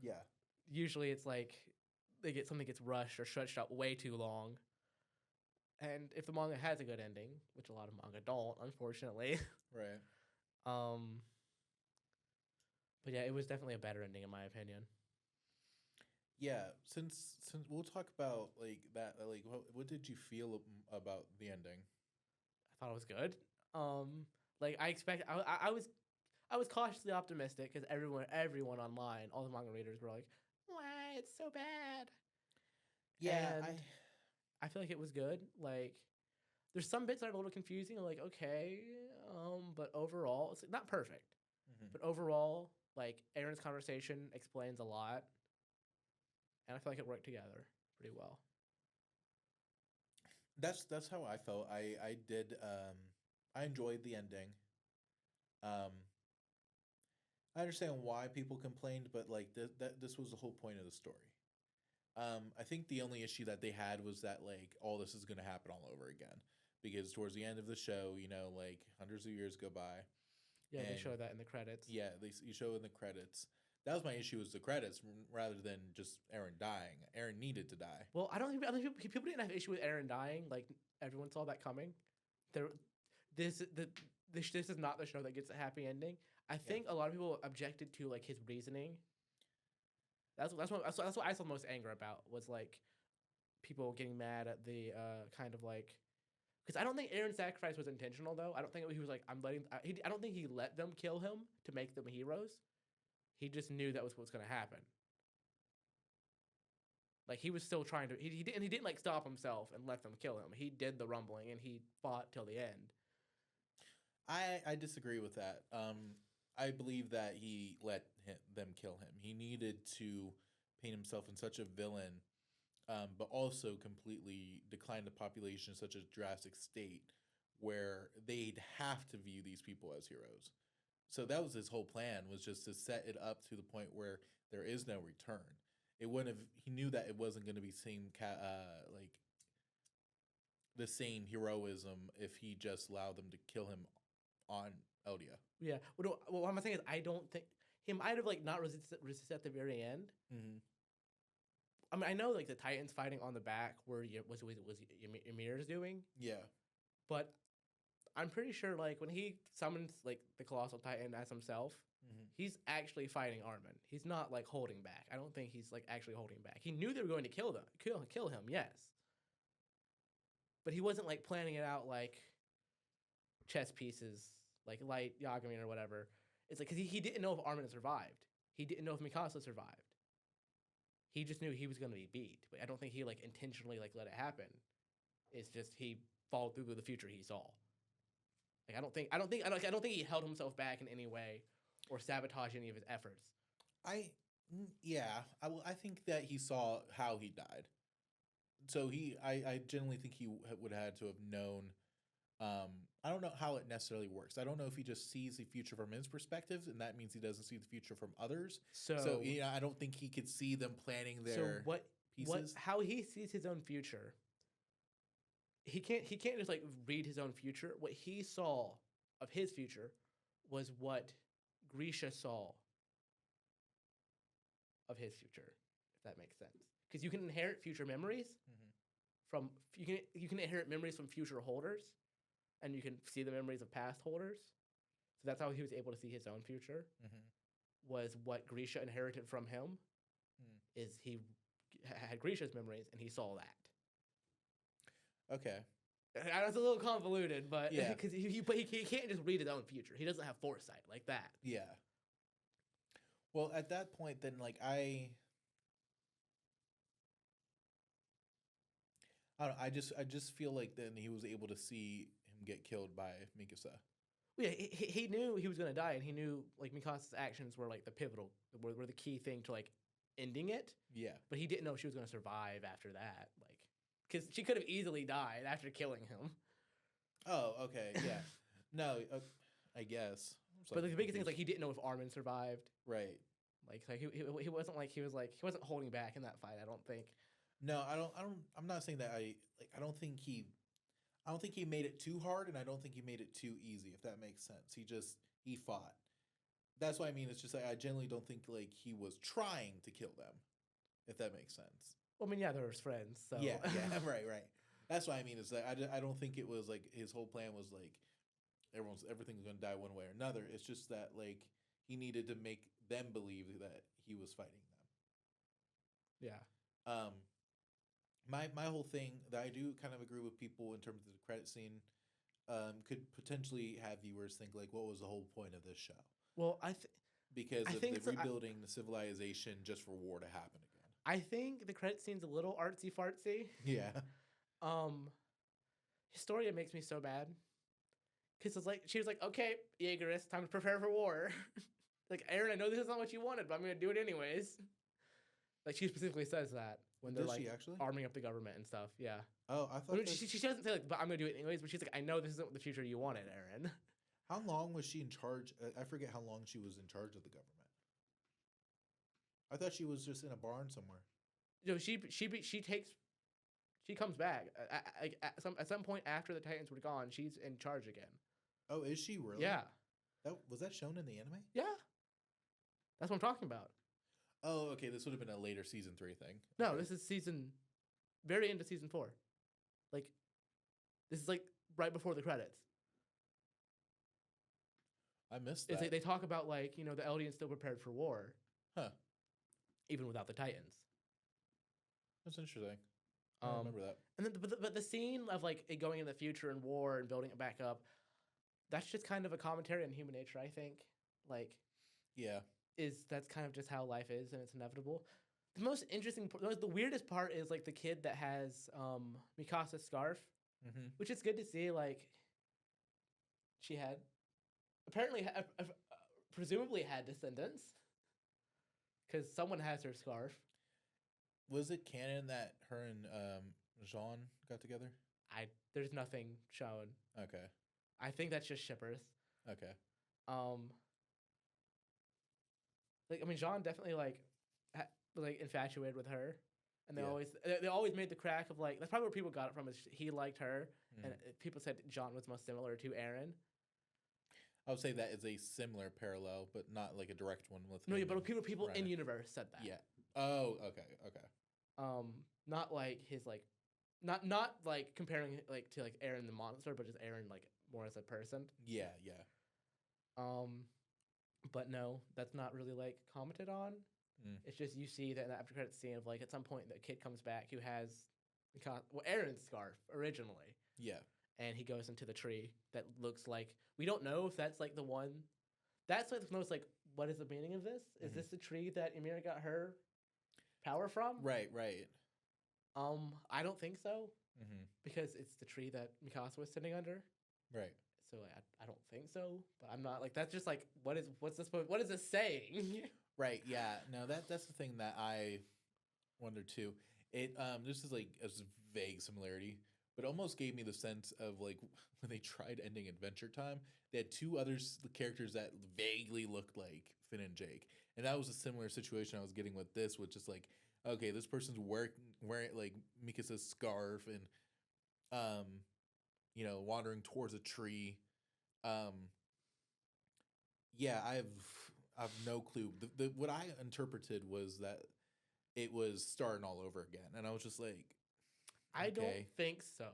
Yeah. Usually, it's like something gets rushed or stretched out way too long. And if the manga has a good ending, which a lot of manga don't, unfortunately, Right. um, but yeah, it was definitely a better ending in my opinion. Yeah. Since we'll talk about like that, like what did you feel about the ending? I thought it was good. Like I was cautiously optimistic because everyone online, all the manga readers were like, "Why it's so bad?" Yeah. And I feel like it was good. Like there's some bits that are a little confusing. I'm like, okay, but overall, it's not perfect. Mhm. But overall, like Aaron's conversation explains a lot, and I feel like it worked together pretty well. That's how I felt. I did. I enjoyed the ending. Um, I understand why people complained, but like that this was the whole point of the story. I think the only issue that they had was that like all this is going to happen all over again because towards the end of the show, you know, like hundreds of years go by, Yeah, they and show that in the credits. yeah, you show in the credits. That was my issue was the credits rather than just Aaron dying. Aaron needed to die. Well, I don't think people didn't have issue with Aaron dying. Like everyone saw that coming. There, this is not the show that gets a happy ending. I Yeah. think a lot of people objected to like his reasoning. That's what I saw the most anger about was like people getting mad at the kind of like because I don't think Aaron's sacrifice was intentional though. I don't think he was like I'm letting I don't think he let them kill him to make them heroes. He just knew that was what's going to happen. Like he was still trying to he didn't like stop himself and let them kill him. He did the rumbling and he fought till the end. I disagree with that. I believe that he let them kill him. He needed to paint himself in such a villain, but also completely decline the population in such a drastic state where they'd have to view these people as heroes. So that was his whole plan was just to set it up to the point where there is no return. It wouldn't have. He knew that it wasn't going to be like the same heroism if he just allowed them to kill him on Eldia. Yeah. Well, what I'm saying is I don't think he might have like not resisted at the very end. Mm-hmm. I mean, I know like the Titans fighting on the back where was Ymir's doing, Yeah. but I'm pretty sure like when he summons like the Colossal Titan as himself, Mm-hmm. he's actually fighting Armin. He's not like holding back. I don't think he's like actually holding back. He knew they were going to kill him, yes. But he wasn't like planning it out like chess pieces, like Light Yagami or whatever. It's like because he didn't know if Armin had survived. He didn't know if Mikasa survived. He just knew he was going to be beat. But I don't think he like intentionally like let it happen. It's just he followed through with the future he saw. Like I don't think he held himself back in any way or sabotaged any of his efforts. Yeah. I think that he saw how he died. So I generally think he would have had to have known. I don't know how it necessarily works. I don't know if he just sees the future from his perspective, and that means he doesn't see the future from others. So yeah, I don't think he could see them planning their pieces. How he sees his own future. He can't just like read his own future. What he saw of his future was what Grisha saw of his future, if that makes sense. Because you can inherit future memories Mm-hmm. from you can inherit memories from future holders, and you can see the memories of past holders. So that's how he was able to see his own future. Mm-hmm. Was what Grisha inherited from him. Mm. Is he had Grisha's memories and he saw that. Okay. It's a little convoluted, but Yeah. because he can't just read his own future. He doesn't have foresight like that. Yeah. Well, at that point, then like I don't know, I just feel like then he was able to see him get killed by Mikasa. Well, yeah, he knew he was gonna die, and he knew like Mikasa's actions were like the pivotal, were the key thing to like ending it. Yeah. But he didn't know she was gonna survive after that, like because she could have easily died after killing him. Oh, okay. Yeah. No, I guess. But like, the biggest thing is like he didn't know if Armin survived. Right. Like he wasn't like he wasn't holding back in that fight. I don't think. No, I don't. I'm not saying that I don't think he made it too hard, and I don't think he made it too easy. If that makes sense, he fought. That's what I mean. It's just like I generally don't think like he was trying to kill them. If that makes sense. Well, I mean, yeah, they were his friends. So Yeah, right. That's what I mean. Is that I don't think it was like his whole plan was like everything's gonna die one way or another. It's just that like he needed to make them believe that he was fighting them. yeah. My whole thing that I do kind of agree with people in terms of the credit scene, could potentially have viewers think like, what was the whole point of this show? Well, Because I of think the rebuilding the civilization just for war to happen again. I think the credit scene's a little artsy fartsy. Yeah. Historia makes me so bad because it's like she was like, okay, Jaegerist, time to prepare for war. Like, Eren, I know this is not what you wanted, but I'm gonna do it anyways. Like, she specifically says that when they're Does like she actually? arming up the government and stuff. Yeah. Oh, I I thought mean, that- she doesn't say like, but I'm gonna do it anyways. But she's like, I know this isn't the future you wanted, Eren. How long was she in charge? I forget how long she was in charge of the government. I thought she was just in a barn somewhere. You know, she comes back at some point after the Titans were gone. She's in charge again. Oh, is she really? Yeah. Was that shown in the anime? Yeah. That's what I'm talking about. Oh, okay. This would have been a later season 3 thing. No, Okay. this is very end of season 4. Like, this is like right before the credits. I missed It's that. like they talk about like, you know, the Eldians still prepared for war, Huh. even without the Titans. That's interesting. I don't remember that. And then, but the scene of like it going in the future and war and building it back up, that's just kind of a commentary on human nature. I think, like, Yeah. that's kind of just how life is and it's inevitable. The most interesting, the weirdest part is like the kid that has Mikasa's scarf, Mm-hmm. which is good to see. Like, she had apparently presumably had descendants because someone has her scarf. Was it canon that her and Jean got together? There's nothing shown. Okay. I think that's just shippers. Okay. Like, I mean, Jean definitely like like infatuated with her, and they Yeah. they always made the crack of like that's probably where people got it from is he liked her, Mhm. and people said Jean was most similar to Eren. I would say that is a similar parallel, but not like a direct one with. No, yeah, him but and people in Reiner. universe said that. Yeah. Oh, okay. Not like his like, not like comparing like to like Eren the monster, but just Eren like more as a person. Yeah. But no, that's not really like commented on. Mm. It's just you see that in the after credits scene of like at some point the kid comes back who has Eren's scarf originally, Yeah. and he goes into the tree that looks like we don't know if that's like the one. That's like the most like what is the meaning of this? Is Mhm. this the tree that Ymir got her power from? Right. I don't think so Mm-hmm. because it's the tree that Mikasa was sitting under. Right. So I don't think so, but I'm not like that's just like what is this saying? Right. Yeah. No, that's the thing that I wonder too. It this is like a vague similarity, but almost gave me the sense of like when they tried ending Adventure Time, they had two other characters that vaguely looked like Finn and Jake, and that was a similar situation I was getting with this, which is like, okay, this person's wearing like Mikasa's scarf and wandering towards a tree. Yeah, I've no clue. The what I interpreted was that it was starting all over again, and I was just like, I don't okay. think so.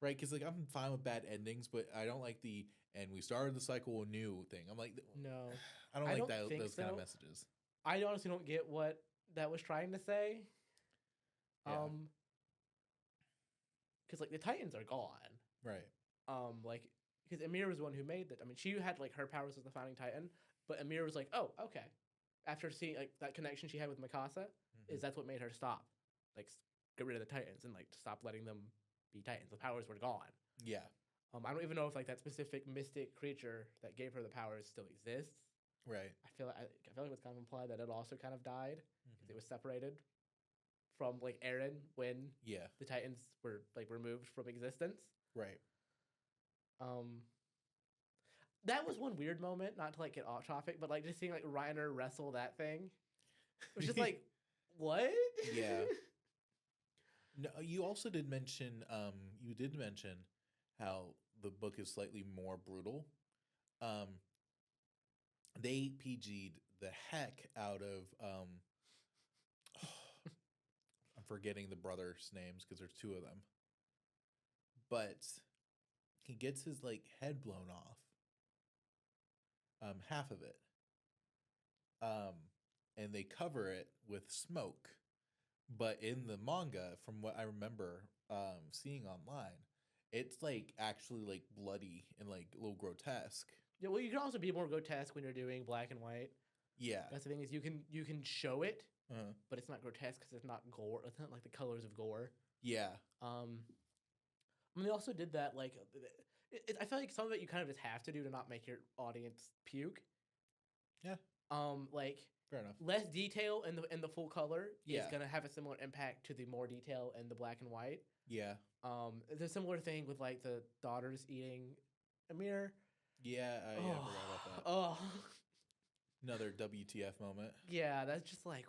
Right? Because like I'm fine with bad endings, but I don't like the and we started the cycle anew thing. I'm like, No, I don't I like don't that think those kind of so. messages. I honestly don't get what that was trying to say. Yeah. because like the Titans are gone. Right. Like because Amir was the one who made that. I mean, she had like her powers as the founding Titan, but Amir was like, oh, okay. After seeing like that connection she had with Mikasa, Mhm. is that's what made her stop, like get rid of the Titans and like stop letting them be Titans. The powers were gone. Yeah. I don't even know if like that specific mystic creature that gave her the powers still exists. Right. I feel like it was kind of implied that it also kind of died because it Mhm. was separated from like Eren when Yeah. the Titans were like removed from existence. Right. Um, that was one weird moment. Not to like get off topic, but like just seeing like Reiner wrestle that thing, it was just like, what? Yeah. No, you also did mention you did mention how the book is slightly more brutal. Um they PG'd the heck out of I'm forgetting the brothers' names because there's two of them. But he gets his like head blown off. Half of it. Um and they cover it with smoke. But in the manga, from what I remember seeing online, it's like actually like bloody and like a little grotesque. Yeah, well, you can also be more grotesque when you're doing black and white. Yeah. That's the thing is you can show it, Uh-huh. but it's not grotesque because it's not gore. It's not like the colors of gore. Yeah. I mean, they also did that like I feel like some of it you kind of just have to do to not make your audience puke. Yeah. Like Fair enough. less detail in the full color Yeah. is gonna have a similar impact to the more detail in the black and white. Yeah. It's a similar thing with like the daughters eating Amir. Yeah. I forgot about that. Oh, Another WTF moment. yeah, that's just like,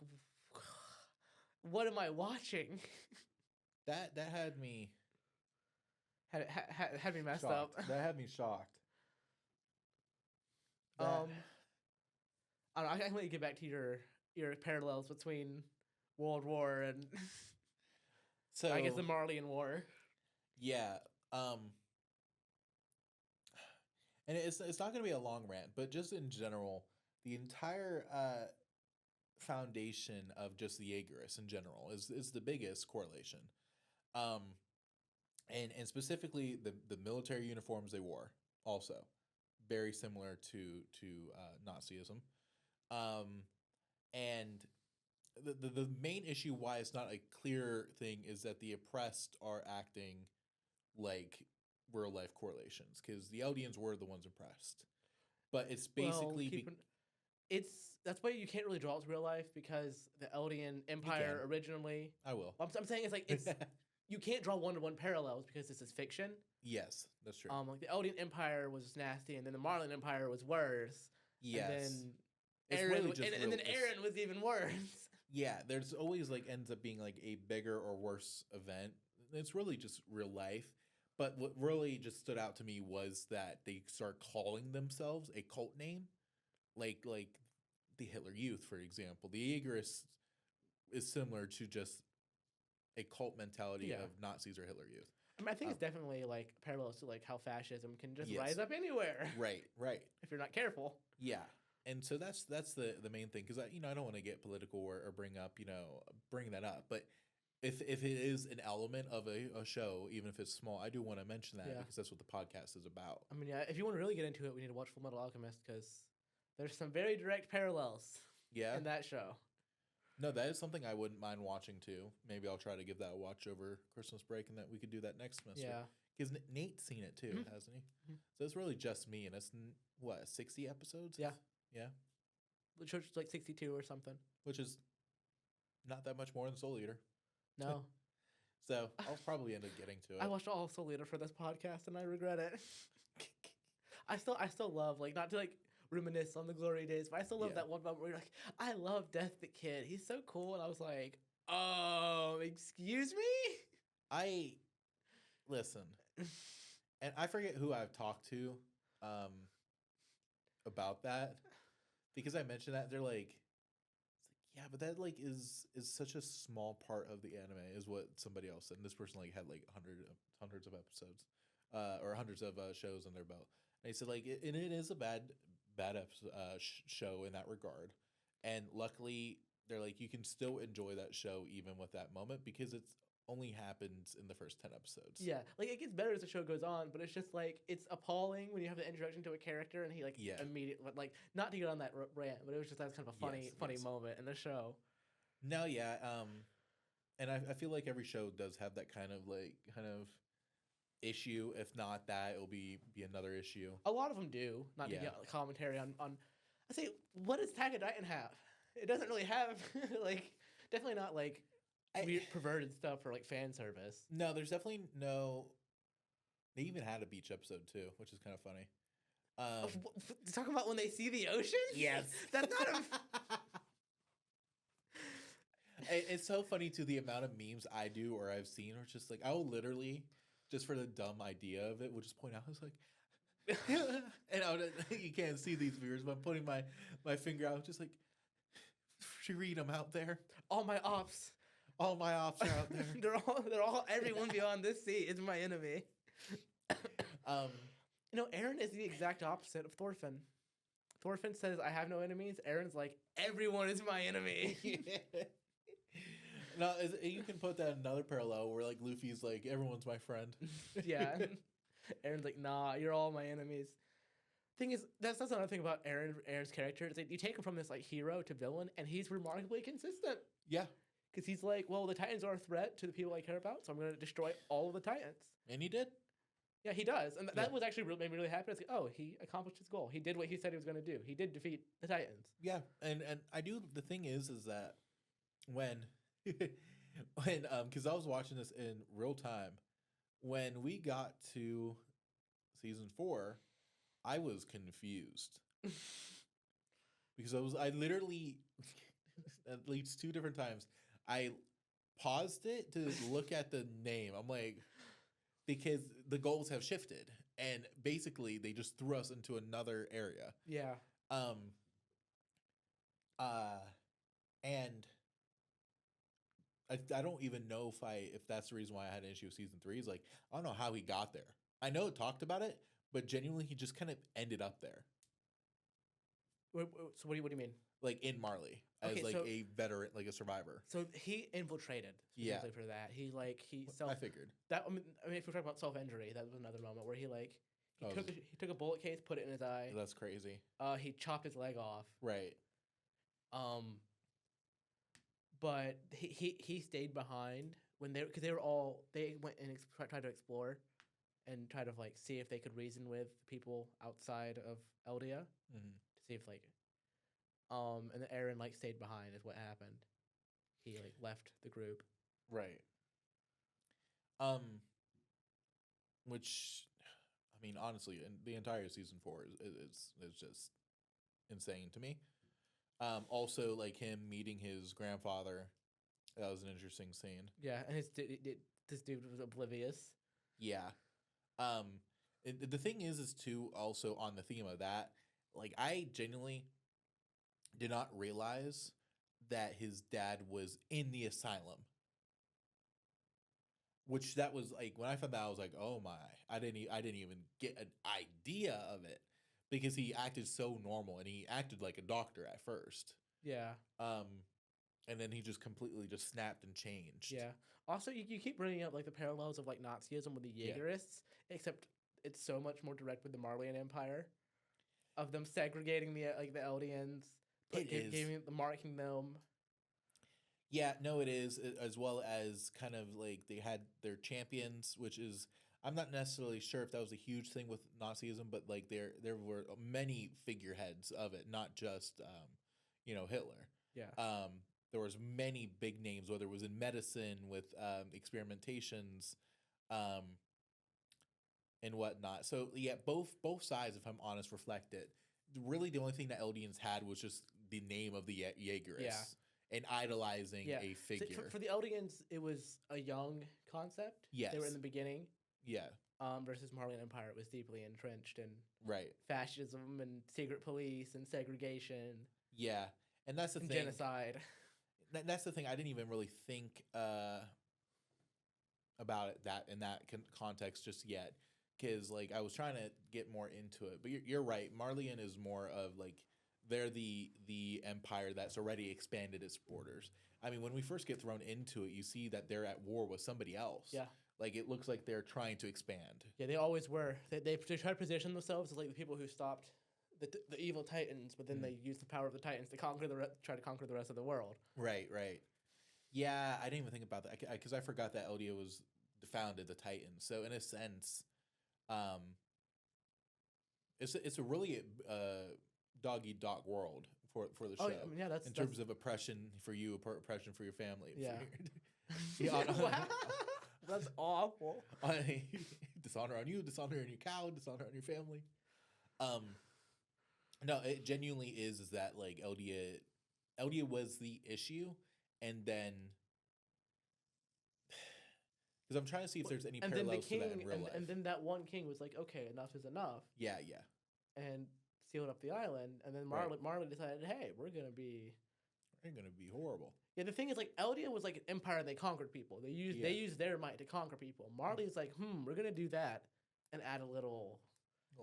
what am I watching? That had me Had me messed shocked. up. That had me shocked. That- I don't know, I can't really get back to your parallels between World War and so I guess the Marleyan War. yeah. And it's not going to be a long rant, but just in general, the entire foundation of just the Aegis in general is the biggest correlation. Um, and specifically the military uniforms they wore also very similar to Nazism. And the main issue why it's not a clear thing is that the oppressed are acting like real life correlations because the Eldians were the ones oppressed, but it's basically that's why you can't really draw it to real life because the Eldian Empire can. originally. I will. I'm saying it's like it's you can't draw one-to-one parallels because this is fiction. Yes, that's true. Like the Eldian Empire was nasty, and then the Marleyan Empire was worse. Yes, and it's then Eren, really just and then Eren was even worse. Yeah, there's always like ends up being like a bigger or worse event. It's really just real life. But what really just stood out to me was that they start calling themselves a cult name, like the Hitler Youth, for example. The Aegis is similar to just a cult mentality Yeah. of Nazis or Hitler Youth. I mean, I think it's definitely like parallels to like how fascism can just Yes. rise up anywhere. Right. If you're not careful. Yeah. And so that's the main thing because I don't want to get political or bring that up, but if it is an element of a show, even if it's small, I do want to mention that Yeah. because that's what the podcast is about. I mean, yeah, if you want to really get into it, we need to watch Full Metal Alchemist because there's some very direct parallels Yeah. in that show. No, that is something I wouldn't mind watching too. Maybe I'll try to give that a watch over Christmas break, and that we could do that next semester. Yeah. Because Nate's seen it too, Mhm. hasn't he? Mhm. So it's really just me, and it's 60 episodes. Yeah. Yeah. Which was like 62 or something. Which is not that much more than Soul Eater. No. So I'll probably end up getting to it. I watched all of Soul Eater for this podcast and I regret it. I still love, like, not to like reminisce on the glory days, but I still love Yeah. that one moment where you're like, I love Death the Kid. He's so cool. And I was like, excuse me? Listen, and I forget who I've talked to about that because I mentioned that they're like, yeah, but that like is such a small part of the anime is what somebody else said. And this person like had like hundreds of episodes, or hundreds of shows on their belt. And he said like, it is a bad show in that regard. And luckily, they're like, you can still enjoy that show even with that moment because it's only happens in the first 10 episodes. Yeah, like it gets better as the show goes on, but it's just like it's appalling when you have the introduction to a character and he like Yeah. immediately like not to get on that rant, but it was just that's kind of a funny Yes. moment in the show. No, yeah. And I feel like every show does have that kind of issue. If not that, it'll be another issue. A lot of them do. Not to Yeah. get commentary on. I say, what does Attack on Titan have? It doesn't really have like definitely not like weird perverted stuff or like fan service. No, there's definitely no. They even had a beach episode too, which is kind of funny. Talking about when they see the ocean? Yes. That's not a. It's so funny too, the amount of memes I do or I've seen, or it's just like I will literally, just for the dumb idea of it, will just point out. It's like, and you can't see these viewers, but I'm putting my finger out, just like, read them out there. All my ops are out there. they're all everyone beyond this sea is my enemy. You know, Eren is the exact opposite of Thorfinn. Thorfinn says, "I have no enemies." Eren's like, "Everyone is my enemy." No, you can put that in another parallel where like Luffy's like, "Everyone's my friend." Yeah. Eren's like, "Nah, you're all my enemies." Thing is, that's another thing about Eren's character. Is like you take him from this like hero to villain, and he's remarkably consistent. Yeah, because he's like, well, the Titans are a threat to the people I care about, so I'm going to destroy all of the Titans. And he did. Yeah, he does, and that was actually made me really happy. I was like, oh, he accomplished his goal. He did what he said he was going to do. He did defeat the Titans. Yeah, and I do. The thing is that when because I was watching this in real time, when we got to season 4, I was confused because I literally at least 2 different times I paused it to look at the name. I'm like, because the goals have shifted and basically they just threw us into another area. Yeah. And I don't even know if that's the reason why I had an issue with season 3. Is like, I don't know how he got there. I know it talked about it, but genuinely he just kind of ended up there. So what do you mean? Like in Marley as a veteran, like a survivor. So he infiltrated. Yeah. For that, he I figured that. I mean, if we're talking about self-injury, that was another moment where he took a bullet case, put it in his eye. That's crazy. He chopped his leg off. Right. But he stayed behind when they went and tried to explore and try to like see if they could reason with people outside of Eldia to see if and then Eren like stayed behind is what happened. He like left the group. Right. Which, I mean, honestly, and the entire season 4 is just insane to me. Also, like him meeting his grandfather, that was an interesting scene. Yeah, and this dude was oblivious. Yeah. The thing is too, also on the theme of that, like I genuinely did not realize that his dad was in the asylum. Which that was like, when I found that, I was like, oh my, I didn't even get an idea of it because he acted so normal and he acted like a doctor at first. Yeah. And then he just completely just snapped and changed. Yeah. Also, you keep bringing up like the parallels of like Nazism with the Jaegerists, except it's so much more direct with the Marleyan Empire, of them segregating the Eldians, marking them. Yeah, no, it is, as well as kind of like they had their champions, which is, I'm not necessarily sure if that was a huge thing with Nazism, but like there were many figureheads of it, not just Hitler. Yeah. There was many big names, whether it was in medicine with experimentations, and whatnot. So yeah, both sides, if I'm honest, reflect it. Really, the only thing that Eldians had was just the name of the Jaegerists. Yeah. And idolizing a figure. So for the Eldians, it was a young concept. Yes. They were in the beginning. Yeah. Versus Marleyan Empire, it was deeply entrenched in right fascism and secret police and segregation. Yeah, and that's the thing. Genocide. That's the thing. I didn't even really think about it in that context just yet, because like I was trying to get more into it. But you're right. Marleyan is more of like they're the empire that's already expanded its borders. I mean, when we first get thrown into it, you see that they're at war with somebody else. Yeah. Like it looks like they're trying to expand. Yeah, they always were. They try to position themselves as like the people who stopped the evil Titans, but then they use the power of the Titans to try to conquer the rest of the world. Right, right. Yeah, I didn't even think about that because I forgot that Eldia was founded the Titans. So in a sense, um, it's a really dog eat dog world for the show. Oh, I mean, yeah, in terms of oppression for you, oppression for your family. Yeah. Yeah, Wow. That's awful. Dishonor on you, dishonor on your cow, dishonor on your family. No, it genuinely is that like Eldia was the issue, and then because I'm trying to see if there's any And then the parallels to king, that in real life. and then that one king was like, okay, enough is enough, Yeah, yeah, and sealed up the island. And then Right. Marley decided, hey, we're gonna be. they're gonna be horrible. Yeah, the thing is, like, Eldia was like an empire. They conquered people. They used their might to conquer people. Marley's like, we're gonna do that and add a little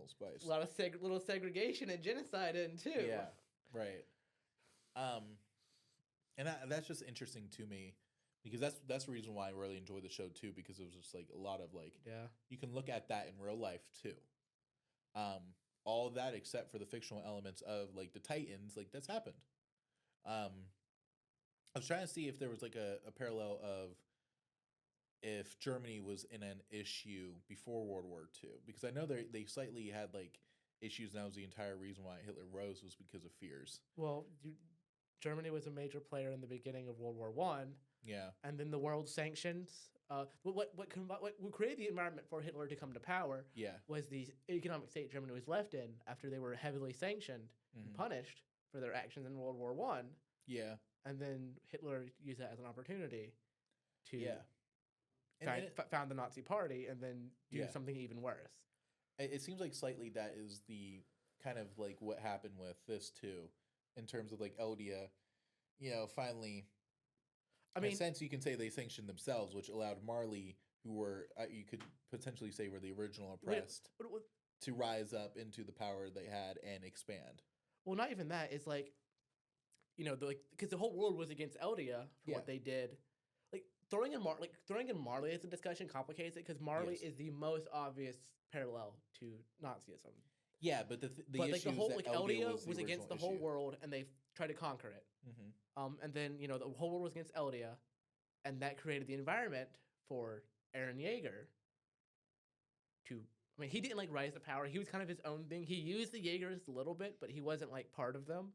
Spice. lot of little segregation and genocide in too. Yeah, right. And that's just interesting to me because that's the reason why I really enjoy the show too, because it was just like a lot of like Yeah. you can look at that in real life too. All of that except for the fictional elements of like the Titans, like that's happened. I was trying to see if there was like a parallel of if Germany was in an issue before World War II, because I know they slightly had like issues, and that was the entire reason why Hitler rose was because of fears. Well, Germany was a major player in the beginning of World War One, Yeah, and then the world sanctions. What created the environment for Hitler to come to power yeah, was the economic state Germany was left in after they were heavily sanctioned and Mhm. punished for their actions in World War One, yeah, and then Hitler used that as an opportunity to yeah. And found the Nazi Party and then do Yeah. something even worse. it seems like slightly that is the kind of like what happened with this too, in terms of like Eldia, finally. I In mean, a sense, you can say they sanctioned themselves, which allowed Marley, who were you could potentially say were the original oppressed, to rise up into the power they had and expand. well, not even that. It's like, because the whole world was against Eldia for Yeah. what they did. Like throwing in Marley as a discussion complicates it because Marley Yes. is the most obvious parallel to Nazism. Yeah, but the But issue like the is whole that like Eldia Eldia was against the whole world and they tried to conquer it. And then the whole world was against Eldia, and that created the environment for Eren Yeager to. I mean, he didn't like rise to power. He was kind of his own thing. He used the Jaegerists a little bit, but he wasn't like part of them.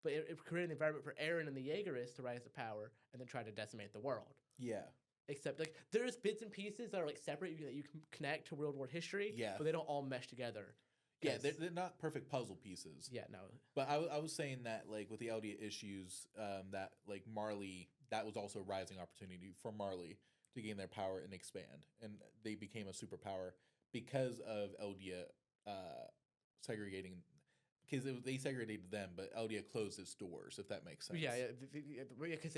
But it created an environment for Eren and the Jaegerists to rise to power and then try to decimate the world. Yeah, Except like there's bits and pieces that are like separate that you can connect to World War history. Yeah. But they don't all mesh together. yeah, 'Cause- they're not perfect puzzle pieces. yeah, no. But I was saying that like with the Eldia issues, that like Marley, that was also a rising opportunity for Marley to gain their power and expand, and they became a superpower because of Eldia segregating. Because they segregated them, but Eldia closed its doors. If that makes sense. Yeah, because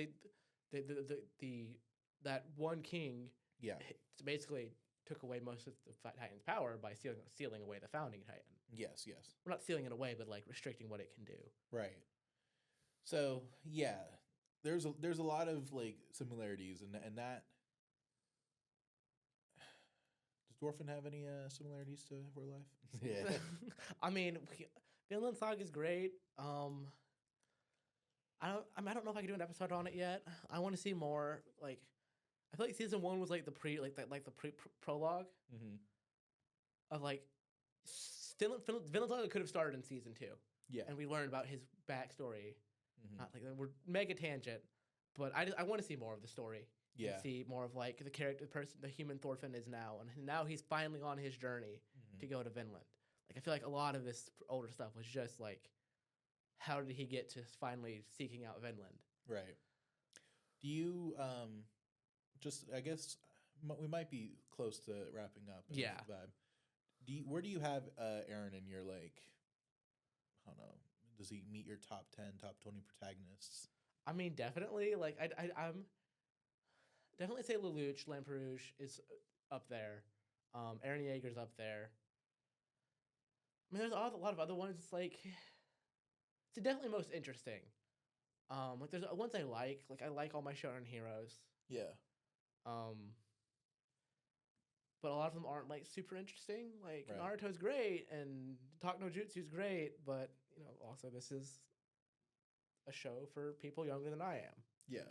that one king Yeah. basically took away most of the Titan's power by sealing away the founding Titan. Yes. Yes. We're not sealing it away, but like restricting what it can do. Right. So yeah, there's a lot of like similarities, and that. Does Dwarfen have any similarities to real life? Yeah. I mean, Vinland Saga is great. I don't know if I can do an episode on it yet. I want to see more. Like, I feel like season 1 was like the prologue Mm-hmm. of like Vinland Saga could have started in season 2, Yeah. and we learned about his backstory. Mhm. Not like we're mega tangent, but I want to see more of the story. Yeah. And see more of like the character, the human Thorfinn is now, and now he's finally on his journey Mhm. to go to Vinland. Like I feel like a lot of this older stuff was just like, how did he get to finally seeking out Vinland? Right. Do you just I guess we might be close to wrapping up. in this Yeah. Vibe. Where do you have Eren in your like? I don't know. Does he meet your top 10, top 20 protagonists? I mean, definitely. Like I'm definitely say Lelouch, Lamperouge is up there. Eren Yeager's up there. I mean, there's a lot of other ones. It's like definitely most interesting. Like there's ones I like. Like I like all my shonen heroes. Yeah. Um, but a lot of them aren't like super interesting. Like Right. Naruto's great and Talk no Jutsu's great, but also this is a show for people younger than I am. Yeah.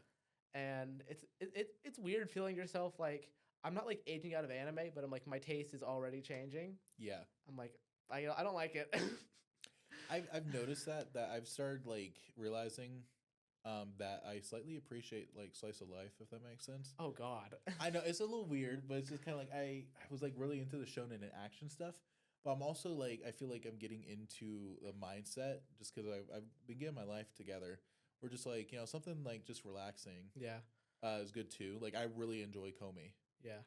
And it's weird feeling yourself like I'm not like aging out of anime, but I'm like my taste is already changing. Yeah. I'm like I don't like it. I've noticed that I've started like realizing that I slightly appreciate like slice of life, if that makes sense. Oh God. I know it's a little weird, but it's just kind of like I was like really into the shonen and action stuff, but I'm also like I feel like I'm getting into the mindset just because I've been getting my life together. We're just like something like just relaxing Yeah. is good too. Like I really enjoy Comey. Yeah.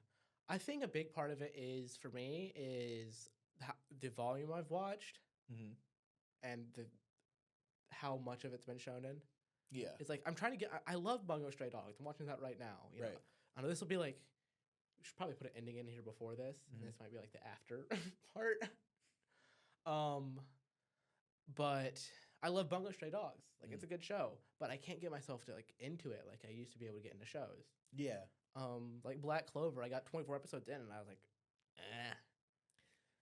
I think a big part of it is for me is the volume I've watched Mm-hmm. and the how much of it's been shown in. Yeah. It's like I'm trying to get. I love Bungo Stray Dogs. I'm watching that right now. Right. I know this will be like. We should probably put an ending in here before this, and Mhm. this might be like the after part. But I love Bungo Stray Dogs. Like it's a good show, but I can't get myself to like into it like I used to be able to get into shows. Yeah. Like Black Clover, I got 24 episodes in, and I was like, eh.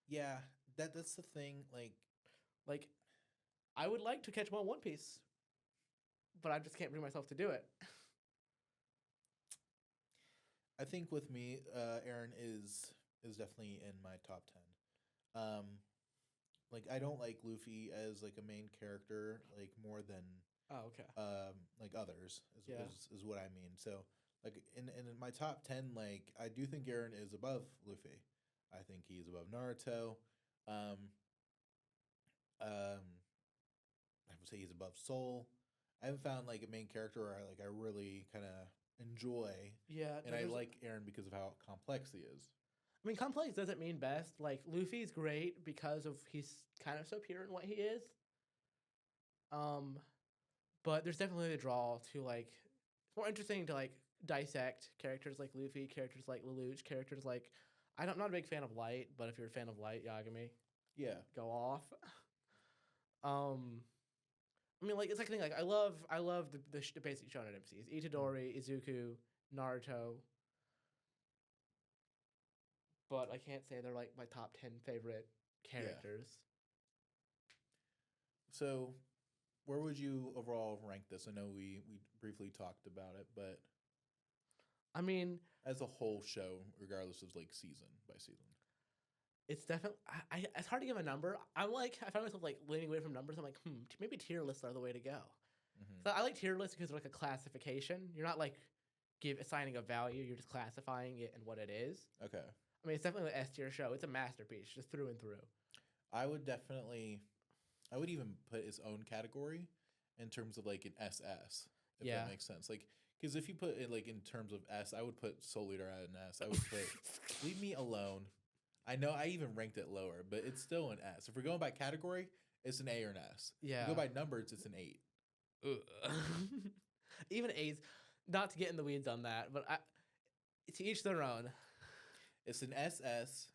Yeah. That's the thing. Like, I would like to catch up on One Piece, but I just can't bring myself to do it. I think with me, Aaron is definitely in my top 10. Like I don't like Luffy as like a main character like more than Oh, okay. like others is, Yeah. is what I mean. So like in my top 10, like I do think Aaron is above Luffy. I think he's above Naruto. Um, I would say he's above Soul. I haven't found like a main character where I really kind of enjoy, Yeah, and I like Aaron because of how complex he is. I mean, complex doesn't mean best. Like Luffy's great because of he's kind of so pure in what he is. But there's definitely a draw to like it's more interesting to like dissect characters like Luffy, characters like Lelouch, characters like I'm not a big fan of Light, but if you're a fan of Light, Yagami, Yeah, go off. I mean, like it's like thing. Like I love the basic shonen MCs: Itadori, Izuku, Naruto. But I can't say they're like my top 10 favorite characters. So, where would you overall rank this? I know we briefly talked about it, but I mean, as a whole show, regardless of like season by season. it's definitely it's hard to give a number. I find myself like leaning away from numbers. I'm like, maybe tier lists are the way to go. Mm-hmm. So I like tier lists because they're like a classification. You're not like assigning a value. You're just classifying it and what it is. Okay. I mean, it's definitely an S tier show. It's a masterpiece, just through and through. I would even put its own category in terms of like an SS, if Yeah. that makes sense. Like, because if you put it like in terms of S, I would put Soul Eater at an S. I would put Leave Me Alone. I know I even ranked it lower, but it's still an S. If we're going by category, it's an A or an S. Yeah. If we go by numbers, it's an 8. Even A's, not to get in the weeds on that, but to each their own. It's an SS.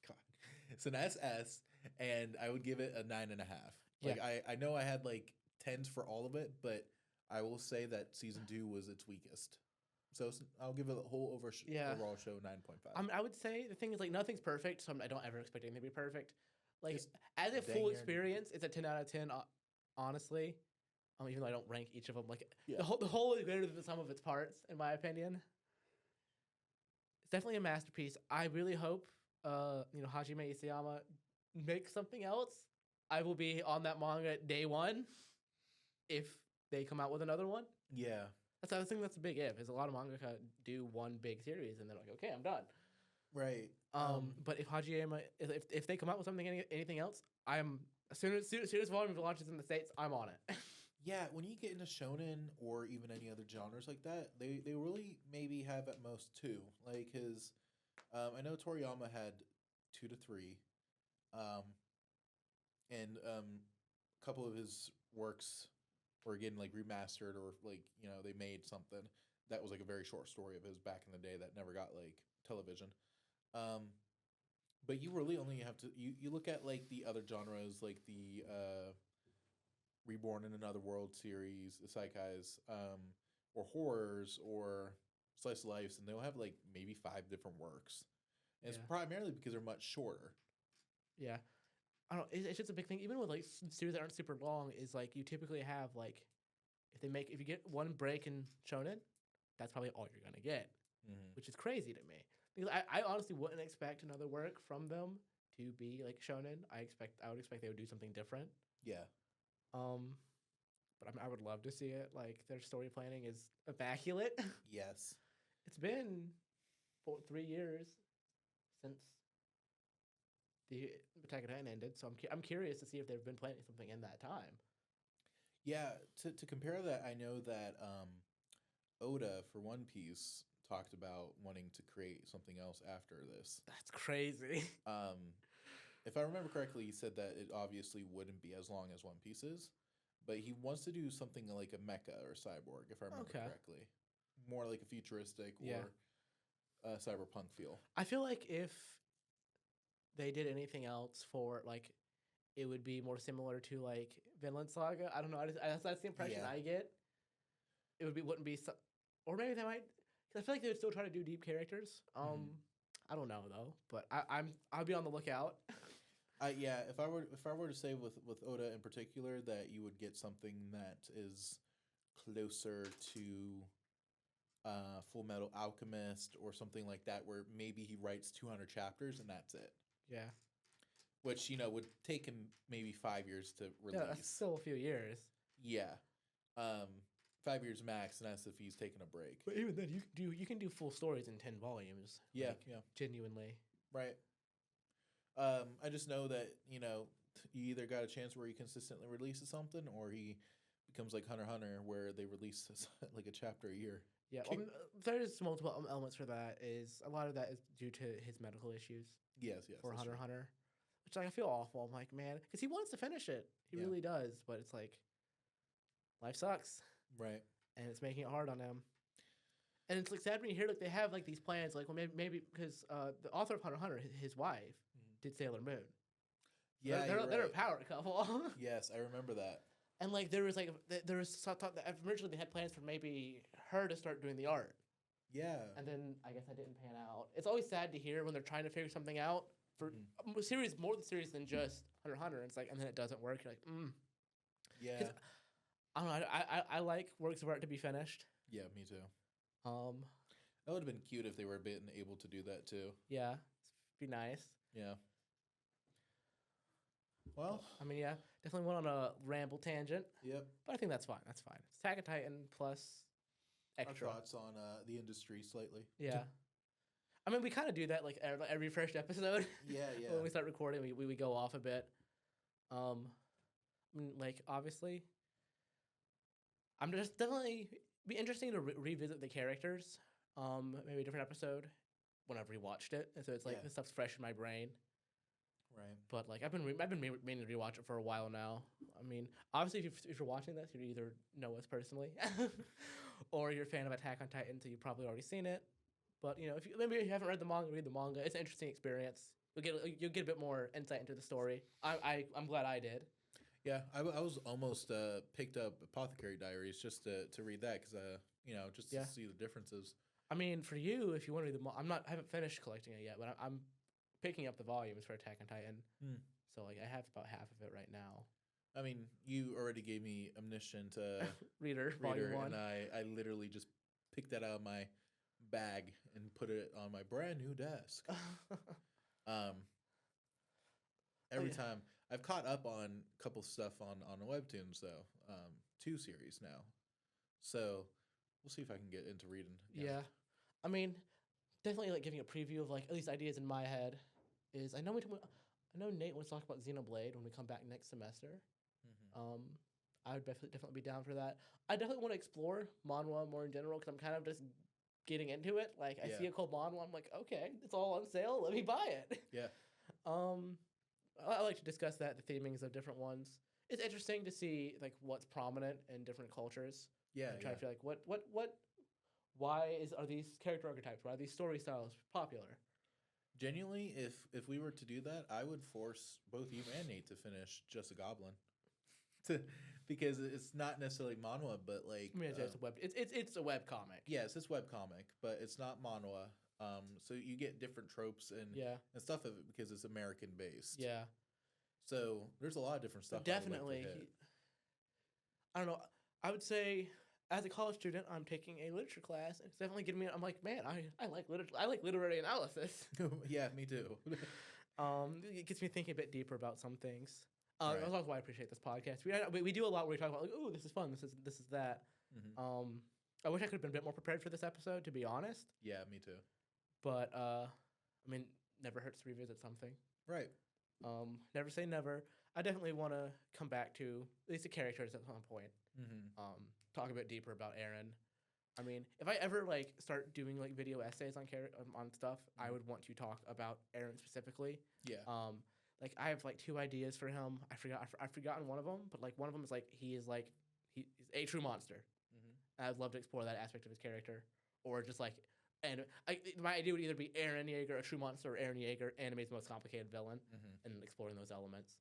God. It's an SS, and I would give it a 9.5. Like I know I had like 10s for all of it, but I will say that season 2 was its weakest. So I'll give it a whole overall show 9.5. I would say the thing is like nothing's perfect, so I don't ever expect anything to be perfect. Like It's as a dang full near experience, it's a 10 out of 10. Honestly, even though I don't rank each of them, like Yeah. the whole is greater than the sum of its parts, in my opinion. It's definitely a masterpiece. I really hope, Hajime Isayama makes something else. I will be on that manga day one if they come out with another one. Yeah. I think that's a big if. Is a lot of mangaka do one big series and they're like, okay, I'm done. Right. But if Hajime, if they come out with something anything else, I'm as soon as volume launches in the States, I'm on it. Yeah, when you get into shonen or even any other genres like that, they really maybe have at most 2. Like his, I know Toriyama had 2 to 3, and a couple of his works were getting like remastered or like they made something that was like a very short story of his back in the day that never got like television. But you really only have to you look at like the other genres like the Reborn in Another World series, isekais, or horrors, or slice of lives, and they'll have like maybe 5 different works. And it's Yeah. primarily because they're much shorter. Yeah. I don't. It's just a big thing. Even with like series that aren't super long, is like you typically have like if you get one break in shonen, that's probably all you're gonna get, Mm-hmm. which is crazy to me. Because I honestly wouldn't expect another work from them to be like shonen. I would expect they would do something different. Yeah. Um, but I would love to see it. Like their story planning is immaculate. Yes. It's been 3 years since the Attack on Titan ended, so I'm curious to see if they've been planning something in that time. Yeah. To compare that, I know that Oda for One Piece talked about wanting to create something else after this. That's crazy. If I remember correctly, he said that it obviously wouldn't be as long as One Piece is, but he wants to do something like a mecha or cyborg, if I remember Okay. correctly. More like a futuristic Yeah. or cyberpunk feel. I feel like if they did anything else for like, it would be more similar to like Vinland Saga. I don't know. That's the impression Yeah. I get. It wouldn't be so, or maybe they might. Because I feel like they would still try to do deep characters. I don't know though, but I'll be on the lookout. Yeah, if I were to say with Oda in particular that you would get something that is closer to Full Metal Alchemist or something like that, where maybe he writes 200 chapters and that's it, Yeah, which would take him maybe 5 years to yeah, that's release. still a few years. Yeah, 5 years max, and that's if he's taking a break. But even then, you can do full stories in 10 volumes. Yeah, like, yeah, genuinely. right. I just know that you either got a chance where he consistently releases something, or he becomes like Hunter x Hunter, where they release like a chapter a year. Yeah, there's multiple elements for that. Is a lot of that is due to his medical issues Yes, yes. for that's Hunter true. x Hunter, which like, I feel awful. I'm like, man, because he wants to finish it. He Yeah. really does, but it's like life sucks, Right. and it's making it hard on him. And it's like sad when you hear like they have like these plans, like well maybe because the author of Hunter x Hunter, his wife, did Sailor Moon. Yeah, they're, you're they're a right. power couple. Yes, I remember that. And like there was some thought that originally they had plans for maybe her to start doing the art, Yeah. and then I guess that didn't pan out. It's always sad to hear when they're trying to figure something out for a series more series than just Hunter x Hunter. It's like, and then it doesn't work. You're like, Yeah. I don't know. I like works of art to be finished. Yeah, me too. Um, That would have been cute if they were been able to do that too. yeah, be nice. Yeah. Well, I mean, yeah, definitely went on a ramble tangent, yep. but I think that's fine. That's fine. It's Attack on Titan plus extra. Our thoughts on the industry slightly. Yeah. I mean, we kind of do that like every first episode. Yeah, yeah. When we start recording, we go off a bit. I mean, like obviously, I'm just definitely be interesting to revisit the characters. Maybe a different episode when I've rewatched it, and so it's like Yeah. this stuff's fresh in my brain. Right. But like I've been meaning to rewatch it for a while now. I mean, obviously, if you're watching this, you either know us personally, or you're a fan of Attack on Titan, so you've probably already seen it. But if you haven't read the manga, read the manga. It's an interesting experience. You'll get a bit more insight into the story. I'm glad I did. Yeah, I was almost picked up Apothecary Diaries just to read that because just Yeah. to see the differences. I mean, for you, if you want to read the I haven't finished collecting it yet, but I'm picking up the volumes for Attack on Titan. So like I have about half of it right now. I mean, you already gave me Omniscient Reader, reader, volume 1. and I literally just picked that out of my bag and put it on my brand new desk. Every yeah. time I've caught up on a couple stuff on webtoons though, 2 series now, so we'll see if I can get into reading. Yeah. I mean, definitely like giving a preview of like at least ideas in my head is I know Nate wants to talk about Xenoblade when we come back next semester. Mhm. I would definitely be down for that. I definitely want to explore manhwa more in general because I'm kind of just getting into it. Like I see Yeah. a cool manhwa, I'm like, okay, it's all on sale. Let me buy it. Yeah. I like to discuss that the themings of different ones. It's interesting to see like what's prominent in different cultures. Yeah, And try yeah. to feel like are these character archetypes? Why are these story styles popular? Genuinely, if we were to do that, I would force both you and Nate to finish Just a Goblin. because it's not necessarily manhwa, but like I mean, it's a web. It's a web comic. yes, it's webcomic, but it's not manhwa. So you get different tropes Yeah. and stuff of it because it's American based. Yeah. So there's a lot of different stuff. Definitely. I don't know. I would say, as a college student, I'm taking a literature class. It's definitely getting me. I'm like, man, I like literature. I like literary analysis. Yeah, me too. It gets me thinking a bit deeper about some things. Right. That's also why I appreciate this podcast. We do a lot where we talk about like, oh, this is fun. This is that. Mhm. I wish I could have been a bit more prepared for this episode, to be honest. Yeah, me too. But I mean, never hurts to revisit something. Right. Never say never. I definitely want to come back to at least the characters at some point. Mm-hmm. Talk a bit deeper about Eren. I mean, if I ever like start doing like video essays on on stuff, I would want to talk about Eren specifically. Yeah. Like I have like 2 ideas for him. I've forgotten one of them, but like one of them is like he's a true monster. Mm-hmm. I'd love to explore that aspect of his character, or just like, and my idea would either be Eren Yeager, a true monster, or Eren Yeager, anime's most complicated villain, and exploring those elements.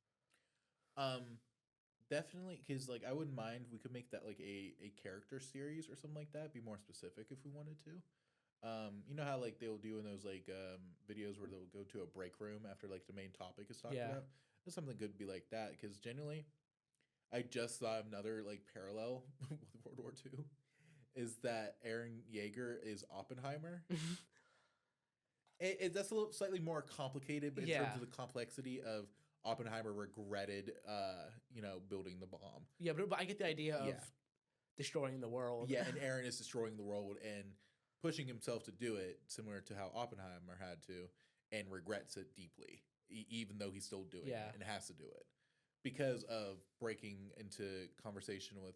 Definitely, because like I wouldn't mind. We could make that like a character series or something like that. Be more specific if we wanted to. You know how like they'll do in those like videos where they'll go to a break room after like the main topic is talked about. There's something good to be like that because genuinely, I just saw another like parallel with World War II. Is that Eren Yeager is Oppenheimer? That's a little slightly more complicated, but in terms of the complexity of Oppenheimer regretted, building the bomb. Yeah, but I get the idea of destroying the world. Yeah, and Eren is destroying the world and pushing himself to do it, similar to how Oppenheimer had to, and regrets it deeply, even though he's still doing it and has to do it because of breaking into conversation with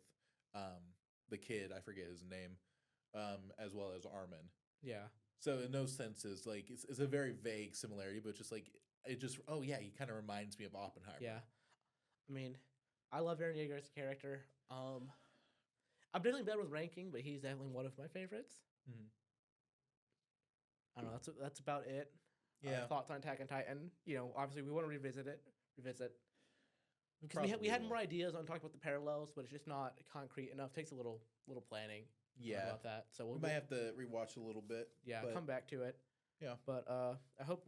the kid, I forget his name, as well as Armin. Yeah. So in those senses, like it's a very vague similarity, but just like he kind of reminds me of Oppenheimer. Yeah. I mean, I love Eren Yeager as a character. I'm definitely better with ranking, but he's definitely one of my favorites. Mm-hmm. I don't know. That's about it. Yeah. Thoughts on Attack on Titan. Obviously we want to revisit. Because we had more ideas on talking about the parallels, but it's just not concrete enough. It takes a little planning. Yeah. About that. So we might have to rewatch a little bit. Yeah, come back to it. Yeah. But I hope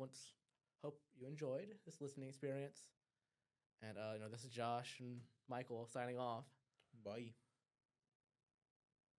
you enjoyed this listening experience. And this is Josh and Michael signing off. Bye.